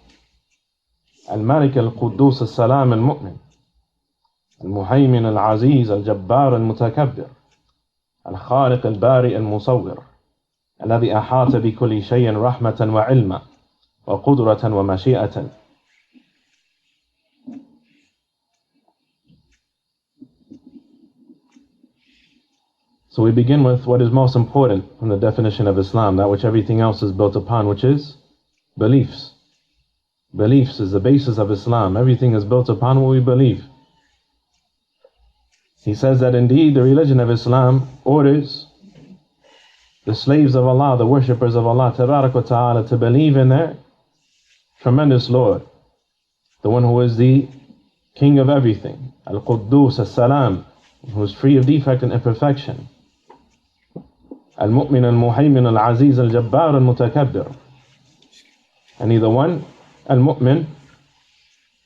الملك القدوس السلام المؤمن المهيمن العزيز الجبار المتكبر الخالق البارئ المصور الذي أحاط بكل شيء رحمة وعلما وقدرة ومشيئة. So we begin with what is most important from the definition of Islam, that which everything else is built upon, which is beliefs. Beliefs is the basis of Islam. Everything is built upon what we believe. He says that indeed the religion of Islam orders the slaves of Allah, the worshippers of Allah Tabarak wa Ta'ala, to believe in their tremendous Lord, the one who is the King of everything, Al-Quddus, As-Salam, who is free of defect and imperfection, Al-Mu'min, Al-Muhaymin, Al-Aziz, Al-Jabbar, Al-Mutakabbir. And the one, Al-Mu'min,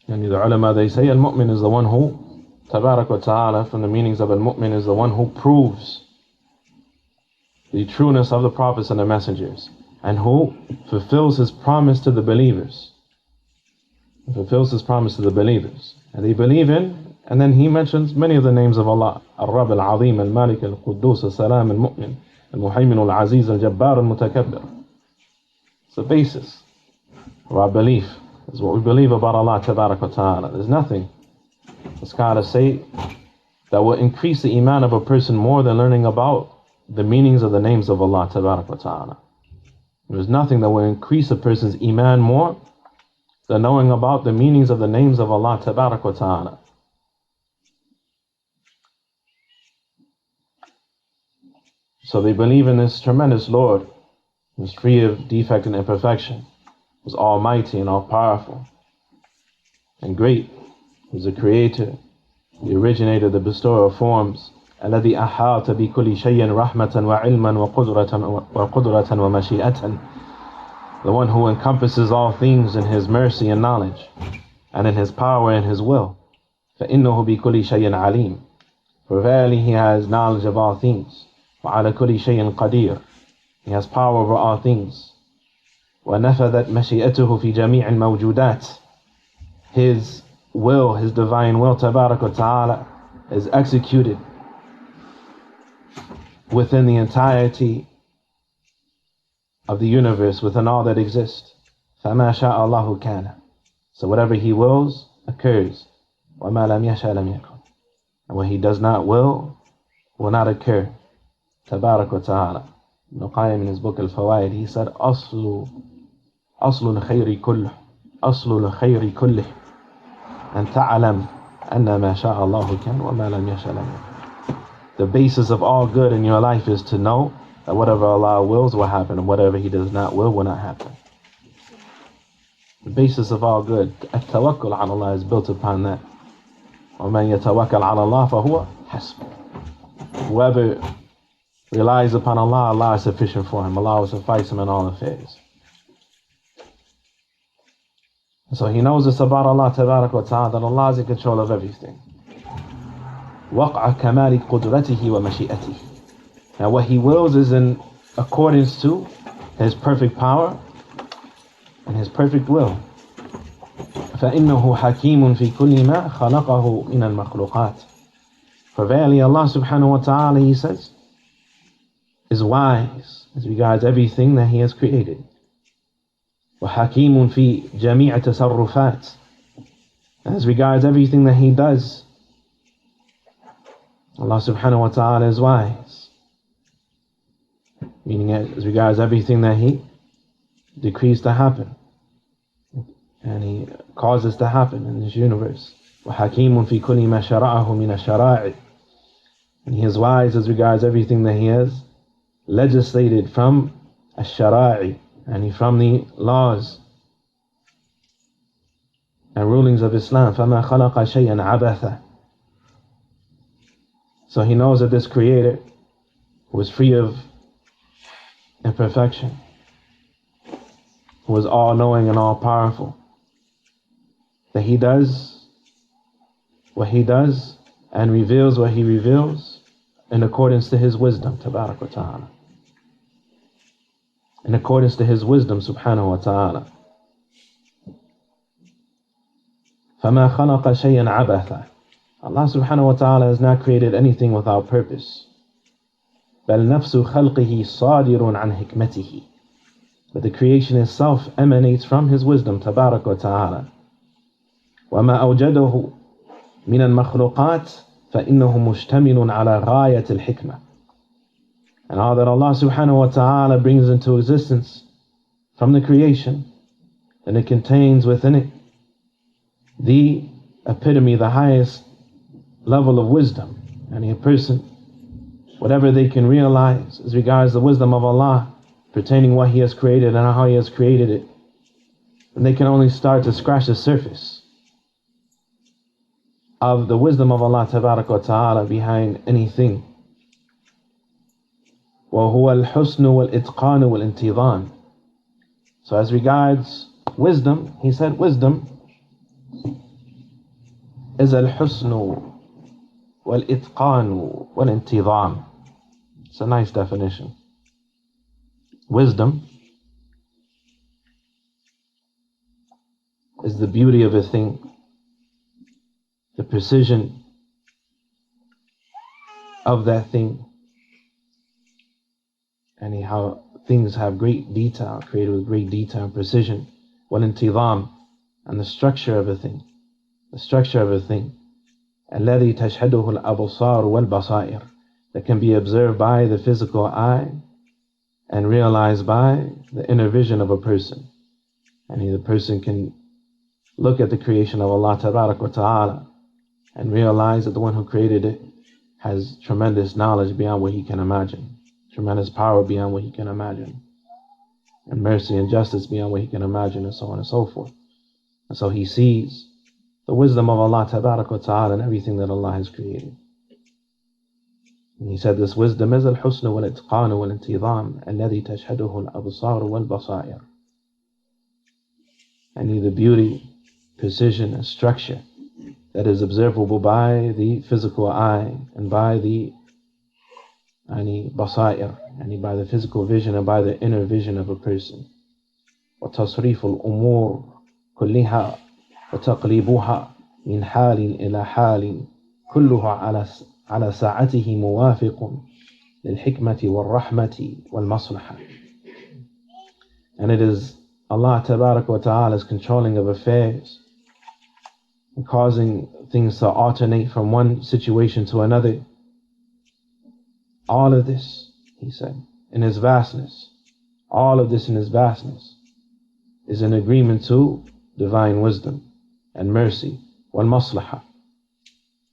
and the ulama, they say Al-Mu'min is the one who, Tabarak wa Ta'ala, from the meanings of Al-Mu'min, is the one who proves the trueness of the prophets and the messengers, and who fulfills his promise to the believers. Fulfills his promise to the believers. And they believe in, and then he mentions many of the names of Allah. Al-Rab, Al-Azim, Al-Malik, Al-Quddus, Al-Salam, Al-Mu'min, Al-Muhaymin, Al-Aziz, Al-Jabbar, Al-Mutakabbir. It's the basis of our belief. It's what we believe about Allah Tabarak wa Ta'ala. There's nothing, the scholars say, that will increase the iman of a person more than learning about the meanings of the names of Allah Tabarak wa Ta'ala. There's nothing that will increase a person's iman more than knowing about the meanings of the names of Allah Tabarak wa Ta'ala. So they believe in this tremendous Lord, who's free of defect and imperfection, who's almighty and all powerful and great, who's the creator, the originator, the bestower of forms, الذي أحاط بكل شيء رحمة وعلما وقدرة ومشيئة, the one who encompasses all things in his mercy and knowledge, and in his power and his will. فإنه بكل شيء عليم, for verily he has knowledge of all things. وعلى كل شيء قدير, he has power over all things. ونفذت مشيئته في جميع الموجودات, his will, his divine will تبارك وتعالى, is executed within the entirety of the universe, within all that exists. فَمَا شَاءَ اللَّهُ كَانَ, so whatever he wills occurs. وَمَا لَمْ يَشَأْ لَمْ يَكُنْ, and what he does not will not occur. Tabarak wa Ta'ala. Ibn Qayyim in his book Al-Fawaid, he said, أصل الخير كله أن تعلم أن ما شاء الله كان وما لم يشأ لم يكن. The basis of all good in your life is to know that whatever Allah wills will happen, and whatever He does not will not happen. The basis of all good, التوكل على Allah, is built upon that. ومن يتوكل على الله فهو حسبه. Whoever relies upon Allah, Allah is sufficient for him. Allah will suffice him in all affairs. So he knows this about Allah Tabarak wa Ta'ala, that Allah is in control of everything. وَقْعَ كَمَالِ قُدْرَتِهِ وَمَشِيئَتِهِ. Now what he wills is in accordance to his perfect power and his perfect will. فَإِنَّهُ حَكِيمٌ فِي كُلِّ مَا خَلَقَهُ مِنَ الْمَخْلُوقَاتِ. For verily Allah Subhanahu wa Ta'ala, he says, is wise as regards everything that He has created. وَحَكِيمٌ فِي جَمِيعَ تَصَرُّفَاتِ. As regards everything that He does, Allah Subhanahu wa Ta'ala is wise. Meaning as regards everything that He decrees to happen, and He causes to happen in this universe. وَحَكِيمٌ فِي كُلِّ مَا شَرَعَهُ مِنَ الشَّرَائِعِ. And He is wise as regards everything that He has legislated from ash-shara'i, and from the laws and rulings of Islam. فَمَا خَلَقَ شَيْئًا عَبَثًا. So He knows that this Creator, who is free of imperfection, who is all-knowing and all-powerful, that He does what He does and reveals what He reveals in accordance to His wisdom, Tabarak wa Ta'ala. In accordance to His wisdom, Subhanahu wa Ta'ala. فَمَا خَلَقَ شَيْئًا عَبَثًا. Allah Subhanahu wa Ta'ala has not created anything without purpose. بَلْ نَفْسُ خَلْقِهِ صَادِرٌ عَنْ حِكْمَتِهِ. But the creation itself emanates from His wisdom, Tabarak wa Ta'ala. وَمَا أَوْجَدَهُ مِنَ الْمَخْلُوقَاتِ فَإِنَّهُ مُشْتَمِلٌ عَلَى غَايَةِ الْحِكْمَةِ. And all that Allah Subhanahu wa Ta'ala brings into existence from the creation, and it contains within it the epitome, the highest level of wisdom. And a person whatever they can realize as regards the wisdom of Allah pertaining what He has created and how He has created it, and they can only start to scratch the surface of the wisdom of Allah Tabarak wa Ta'ala behind anything. وَهُوَ الْحُسْنُ وَالْإِتْقَانُ وَالْإِنْتِظَامُ. So as regards wisdom, he said wisdom is al-husnu wal-itqanu wal-intizam. It's a nice definition. Wisdom is the beauty of a thing, the precision of that thing, and how things have great detail, created with great detail and precision. Wal-intizam, and the structure of a thing. The structure of a thing. الَّذِي تَشْهَدُهُ الْأَبْصَارُ وَالْبَصَائِرُ, that can be observed by the physical eye and realized by the inner vision of a person. And the person can look at the creation of Allah Tabarak wa Ta'ala and realize that the one who created it has tremendous knowledge beyond what he can imagine, tremendous power beyond what he can imagine, and mercy and justice beyond what he can imagine, and so on and so forth. And so he sees the wisdom of Allah Tabarak wa Ta'ala in everything that Allah has created. And he said this wisdom is al-husn wal-itqan wal-intizam alladhi tashhaduhu al-absar wal-basair. And the beauty, precision and structure that is observable by the physical eye and by the basair, and by the physical vision and by the inner vision of a person. وَتَصْرِيفُ الْأُمُورِ كُلِّهَا وَتَقْلِيبُهَا مِنْ حَالٍ إِلَى حَالٍ كُلُّهَا على ساعته موافق للحكمة والرحمة والمصلحة. And it is Allah Tabarak wa Ta'ala's controlling of affairs and causing things to alternate from one situation to another. All of this, he said, in His vastness, all of this in His vastness is in agreement to divine wisdom and mercy, wal maslaha,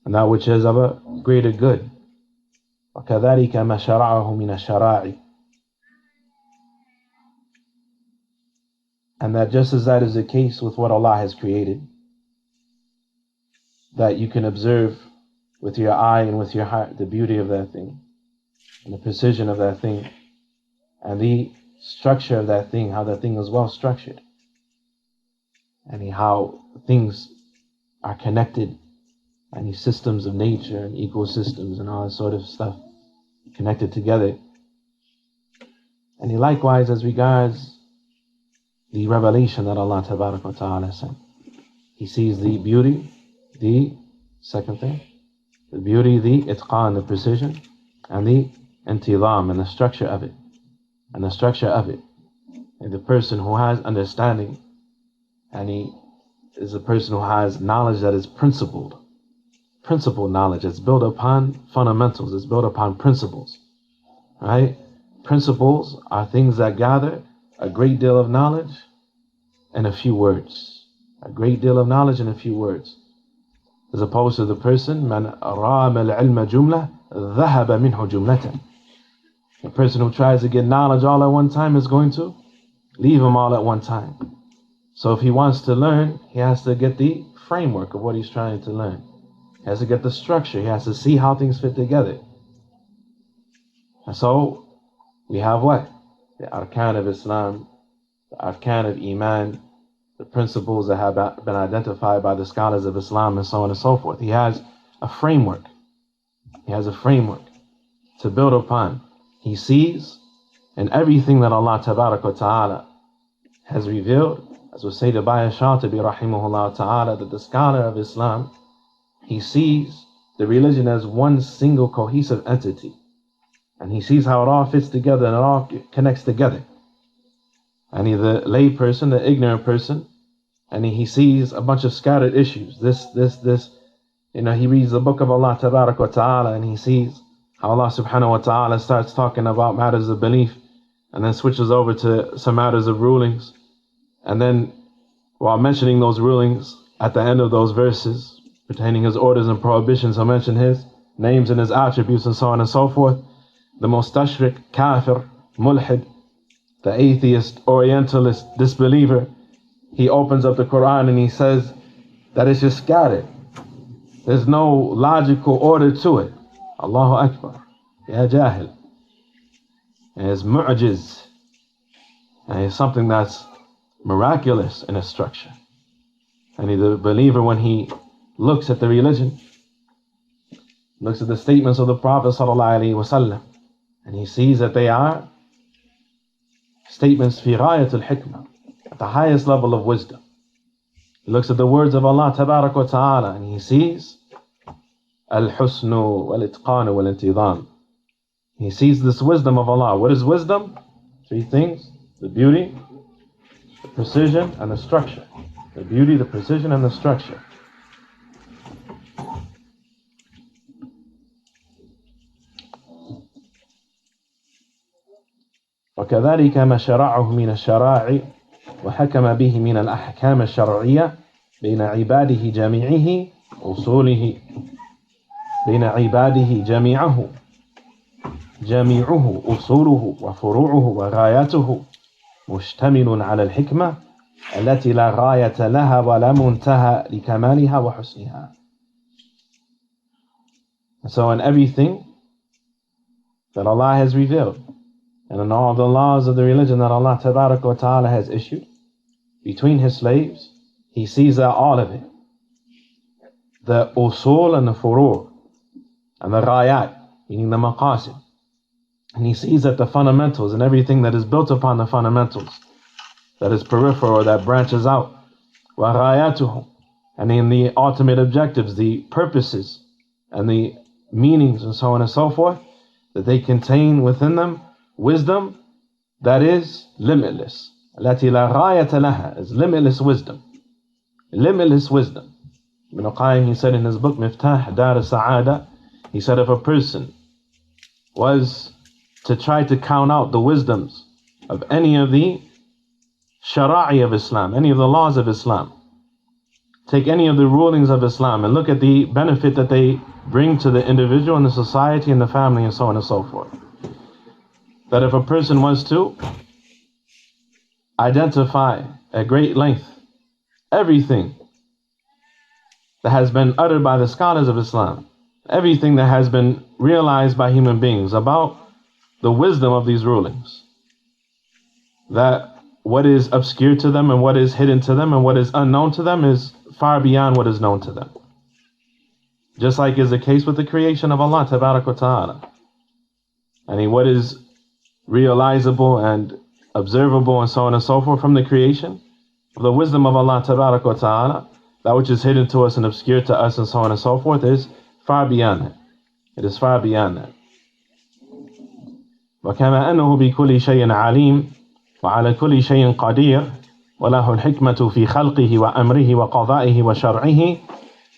and that which is of a greater good. وَكَذَلِكَ مَا شَرَعَهُ مِنَ الشَّرَاعِ. And that just as that is the case with what Allah has created, that you can observe with your eye and with your heart the beauty of that thing, and the precision of that thing, and the structure of that thing, how that thing is well structured, and how things are connected, and these systems of nature and ecosystems and all that sort of stuff connected together. And likewise as regards the revelation that Allah Tabarak wa Ta'ala sent, he sees the beauty, the second thing, the beauty, the itqan, the precision, and the intizam, and the structure of it. And the structure of it. And the person who has understanding, and he is a person who has knowledge that is principled knowledge. It's built upon fundamentals. It's built upon principles. Right? Principles are things that gather a great deal of knowledge in a few words. A great deal of knowledge in a few words. As opposed to the person, مَنْ رَامَ الْعِلْمَ جُمْلَةً ذَهَبَ مِنْهُ جُمْلَةً. The person who tries to get knowledge all at one time is going to leave him all at one time. So if he wants to learn, he has to get the framework of what he's trying to learn. He has to get the structure. He has to see how things fit together. And so we have what? The arkan of Islam, the arkan of Iman, the principles that have been identified by the scholars of Islam, and so on and so forth. He has a framework. He has a framework to build upon. He sees in everything that Allah Tabarak wa Ta'ala has revealed, as was stated by Shatibi rahimahullah ta'ala, that the scholar of Islam, he sees the religion as one single cohesive entity. And he sees how it all fits together and it all connects together. And the lay person, the ignorant person, and he sees a bunch of scattered issues. This. He reads the book of Allah Tabarak wa Ta'ala and he sees how Allah Subhanahu wa Ta'ala starts talking about matters of belief and then switches over to some matters of rulings. And then while mentioning those rulings, at the end of those verses, pertaining His orders and prohibitions, He'll mention His names and His attributes and so on and so forth. the mustashrik, kafir, mulhid, the atheist, orientalist, disbeliever, he opens up the Quran and he says that it's just scattered. There's no logical order to it. Allahu Akbar. Ya Jahil. And it's mu'jiz. And it's something that's miraculous in its structure. And the believer, when he looks at the religion, looks at the statements of the Prophet ﷺ, and he sees that they are statements fi ghayat al-hikmah, at the highest level of wisdom. He looks at the words of Allah tabarak wa ta'ala, and he sees al-husnu wal-itqan wal-intidam. He sees this wisdom of Allah. What is wisdom? Three things: the beauty, the precision, and the structure. The beauty, the precision, and the structure. وكذلك ما شرعه من الشرائع وحكم به من الأحكام الشرعية بين عباده جميعه أصوله بين عباده جميعه أصوله وفروعه وغاياته مشتمل على الحكمة التي لا غاية لها ولا منتهى لكمالها وحسنها. So in everything that Allah has revealed, and in all the laws of the religion that Allah Tabarak wa Ta'ala has issued between His slaves, He sees that all of it, the usul and the furu' and the ghayat, meaning the maqasid, and He sees that the fundamentals and everything that is built upon the fundamentals, that is peripheral or that branches out, wa ghayatuhu, and in the ultimate objectives, the purposes and the meanings and so on and so forth, that they contain within them wisdom that is limitless. التي لا غاية لها is limitless wisdom. Limitless wisdom. Ibn Qayyim, he said in his book Miftah Dar al-Sa'ada, he said if a person was to try to count out the wisdoms of any of the shara'i of Islam, any of the laws of Islam, take any of the rulings of Islam and look at the benefit that they bring to the individual and the society and the family and so on and so forth, that if a person was to identify at great length everything that has been uttered by the scholars of Islam, everything that has been realized by human beings about the wisdom of these rulings, that what is obscure to them and what is hidden to them and what is unknown to them is far beyond what is known to them. Just like is the case with the creation of Allah Tabarak wa Ta'ala. And what is realizable and observable and so on and so forth from the creation of the wisdom of Allah Tabarak wa Ta'ala, that which is hidden to us and obscure to us and so on and so forth is far beyond that. It is far beyond that. وكما أنه بكل شيء عليم وعلى كل شيء قدير وله الحكمة في خلقه وأمره وقضائه وشرعه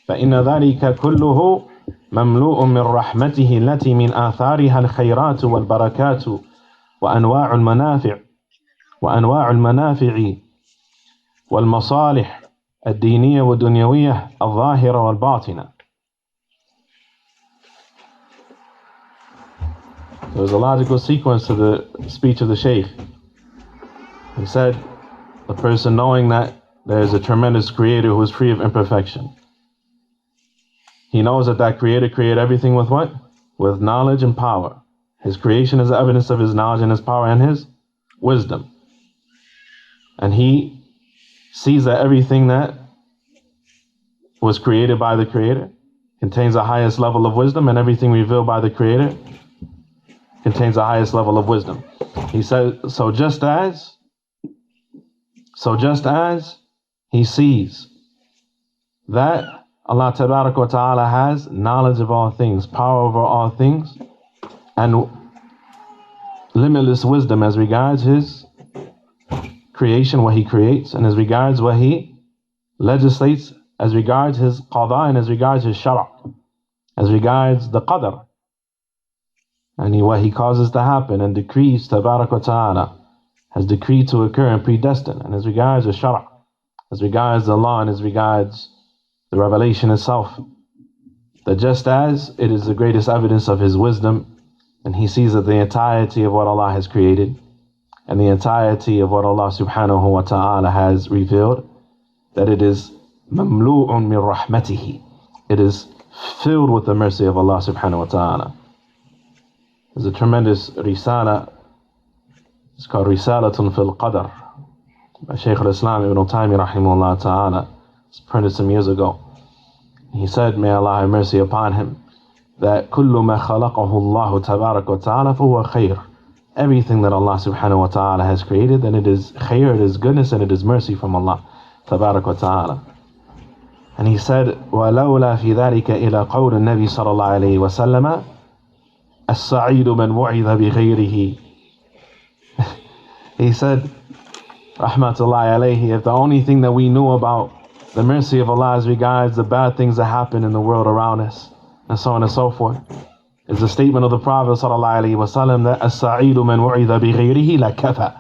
فإن ذلك كله مملوء من رحمته التي من آثارها الخيرات والبركات وأنواع المنافع والمصالح الدينية والدنيوية الظاهرة والباطنة. There was a logical sequence to the speech of the Shaykh. He said, the person knowing that there is a tremendous creator who is free of imperfection. He knows that that creator created everything with what? With knowledge and power. His creation is evidence of His knowledge and His power and His wisdom. And he sees that everything that was created by the Creator contains the highest level of wisdom, and everything revealed by the Creator contains the highest level of wisdom. He said, so just as he sees that Allah Tabarak wa Ta'ala has knowledge of all things, power over all things, and limitless wisdom as regards His creation, what He creates, and as regards what He legislates, as regards His qada and as regards His shara', as regards the qadr, and what He causes to happen and decrees, Tabarak wa Ta'ala, has decreed to occur and predestined, and as regards the shara', as regards the law and as regards the revelation itself, that just as it is the greatest evidence of His wisdom and he sees that the entirety of what Allah has created and the entirety of what Allah subhanahu wa ta'ala has revealed, that it is mamlu'un min rahmatihi. It is filled with the mercy of Allah subhanahu wa ta'ala. There's a tremendous risala, it's called Risalatun fil Qadr, by Shaykh al-Islam Ibn Taymiyyah rahimahullah ta'ala. It's printed some years ago. He said, may Allah have mercy upon him, that كل ما خلقه الله تبارك وتعالى فهو خير. Everything that Allah subhanahu wa ta'ala has created, then it is khair, it is goodness, and it is mercy from Allah تبارك وتعالى. And he said, ولولا في ذلك إلى قول النبي صلى الله عليه وسلم السعيد من وعظ بغيره. He said, rahmatullahi alayhi, if the only thing that we knew about the mercy of Allah as regards the bad things that happen in the world around us, and so on and so forth, is the statement of the Prophet sallallahu alaihi wasallam that as-sa'idu man wu'idha bighayrihi la kafa.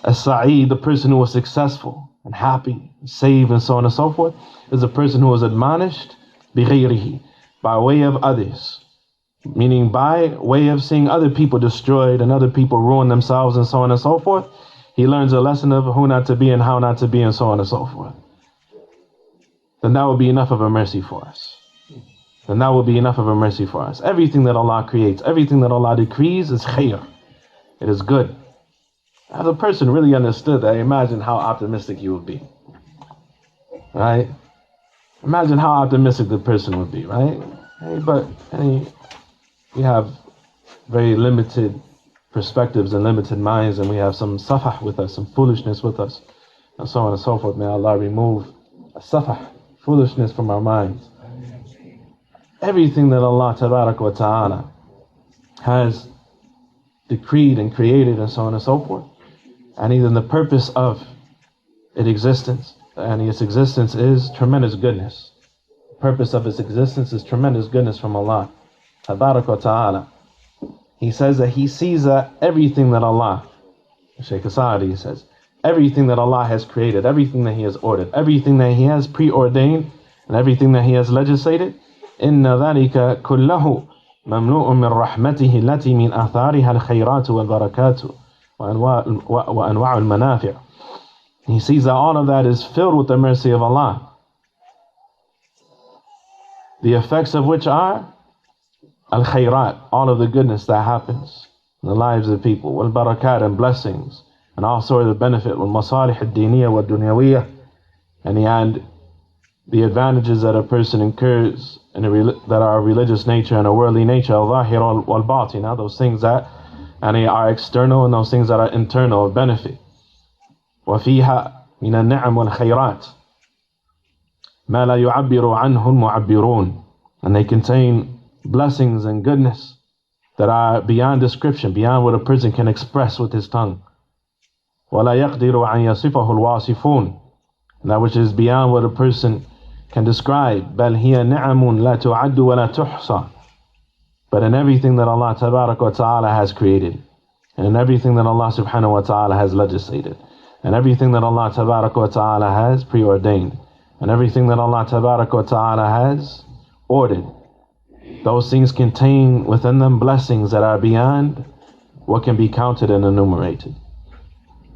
As-sa'id, the person who was successful and happy, saved, and so on and so forth, is the person who was admonished bighayrihi, by way of others, meaning by way of seeing other people destroyed and other people ruin themselves and so on and so forth. He learns a lesson of who not to be and how not to be and so on and so forth. Then that will be enough of a mercy for us. Then that will be enough of a mercy for us. Everything that Allah creates, everything that Allah decrees is khair. It is good. If a person really understood that, imagine how optimistic you would be. Right? Imagine how optimistic the person would be, right? We have very limited perspectives and limited minds, and we have some safah with us, some foolishness with us, and so on and so forth. May Allah remove a safah, foolishness, from our minds. Everything that Allah tabarak wa ta'ala has decreed and created and so on and so forth, and even the purpose of its existence, and its existence is tremendous goodness. The purpose of its existence is tremendous goodness from Allah tabarak wa ta'ala. He says that he sees that everything that Allah, Shaykh Asadi says, everything that Allah has created, everything that He has ordered, everything that He has preordained, and everything that He has legislated, إِنَّ ذَلِكَ كُلَّهُ مَمْلُوءٌ مِّن رَحْمَتِهِ الَّتِي مِنْ آثَارِهَا الْخَيْرَاتُ وَالْبَرَكَاتُ وَأَنْوَاعُ الْمَنَافِعُ. He sees that all of that is filled with the mercy of Allah, the effects of which are al-khayrat, all of the goodness that happens in the lives of people, wal-barakat, and blessings, and all sorts of benefit, wal-masalih ad-diniyya wal-dunyawiyya, and the advantages that a person incurs that are of religious nature and a worldly nature, al-zahir wal-batina, those things that are external and those things that are internal of benefit. وَفِيهَا مِنَ النِّعَمِ وَالْخَيْرَاتِ مَا لَا يُعَبِّرُ عَنْهُ الْمُعَبِّرُونَ, and they contain blessings and goodness that are beyond description, beyond what a person can express with his tongue. وَلَا يَقْدِرُ أَنْ يَصِفَهُ الْوَاصِفُونَ, that which is beyond what a person can describe. بَلْ هِيَ نِعَمٌ لَا تُعَدُّ وَلَا تُحْصَى. But in everything that Allah tabarak wa ta'ala has created, and in everything that Allah subhanahu wa ta'ala has legislated, and everything that Allah tabarak wa ta'ala has preordained, and everything that Allah tabarak wa ta'ala has ordered, those things contain within them blessings that are beyond what can be counted and enumerated.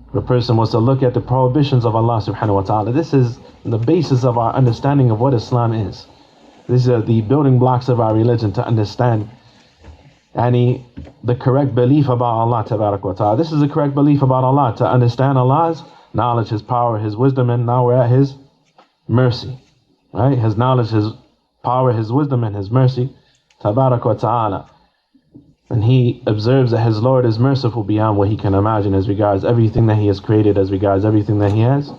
If a person was to look at the prohibitions of Allah subhanahu wa ta'ala, this is the basis of our understanding of what Islam is. These are the building blocks of our religion to understand the correct belief about Allah tabarak wa ta'ala. This is the correct belief about Allah, to understand Allah's knowledge, His power, His wisdom, and now we're at His mercy. Right? His knowledge, His power, His wisdom, and His mercy tabarak wa ta'ala. And he observes that his Lord is merciful beyond what he can imagine as regards everything that He has created, as regards everything that He has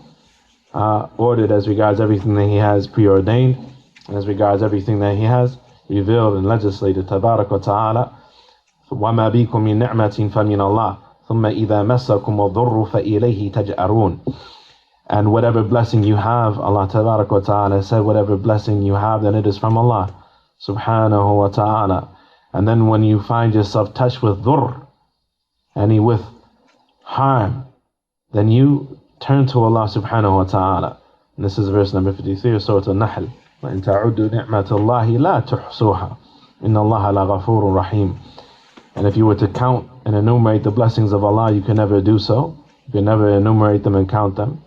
ordered, as regards everything that He has preordained, and as regards everything that He has revealed and legislated. Tabarak wa ta'ala. وَمَا بِكُم مِّن نِعْمَةٍ فَمِنَ اللَّهِ ثُمَّ إِذَا مَسَّكُمُ الضُّرُّ فَإِلَيْهِ تَجْأَرُونَ. And whatever blessing you have, Allah tabarak wa ta'ala said, whatever blessing you have, then it is from Allah subhanahu wa ta'ala. And then when you find yourself touched with dhurr, with harm, then you turn to Allah subhanahu wa ta'ala. And this is verse number 53 of Surah Al-Nahl. وَإِن تَعُدُّوا نِعْمَةَ اللَّهِ لَا تُحْصُوهَا. Inna Allah la ghafurun rahim. And if you were to count and enumerate the blessings of Allah, you can never do so. You can never enumerate them and count them.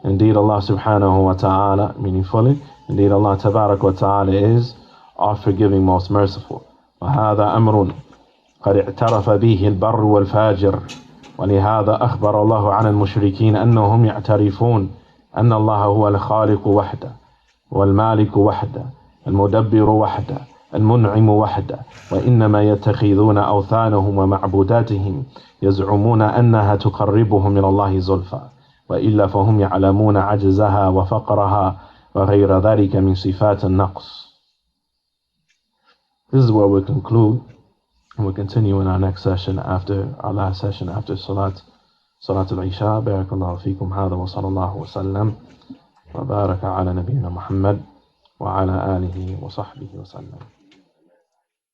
Indeed, Allah subhanahu wa ta'ala, meaning fully, indeed Allah tabarak wa ta'ala is all-forgiving, most merciful. وهذا أمر قد اعترف به البر والفاجر ولهذا أخبر الله عن المشركين أنهم يعترفون أن الله هو الخالق وحده والمالك وحده المدبر وحده المنعم وحده وإنما يتخذون أوثانهم ومعبوداتهم يزعمون أنها تقربهم من الله زلفى وإلا فهم يعلمون عجزها وفقرها وغير ذلك من صفات النقص. This is where we'll conclude, and we'll continue in our next session after our last session after Salat al-Isha. Barakallahu feekum. Hada wa sallallahu wa sallam wa baraka ala nabiyyina Muhammad wa ala alihi wa sahbihi wa sallam.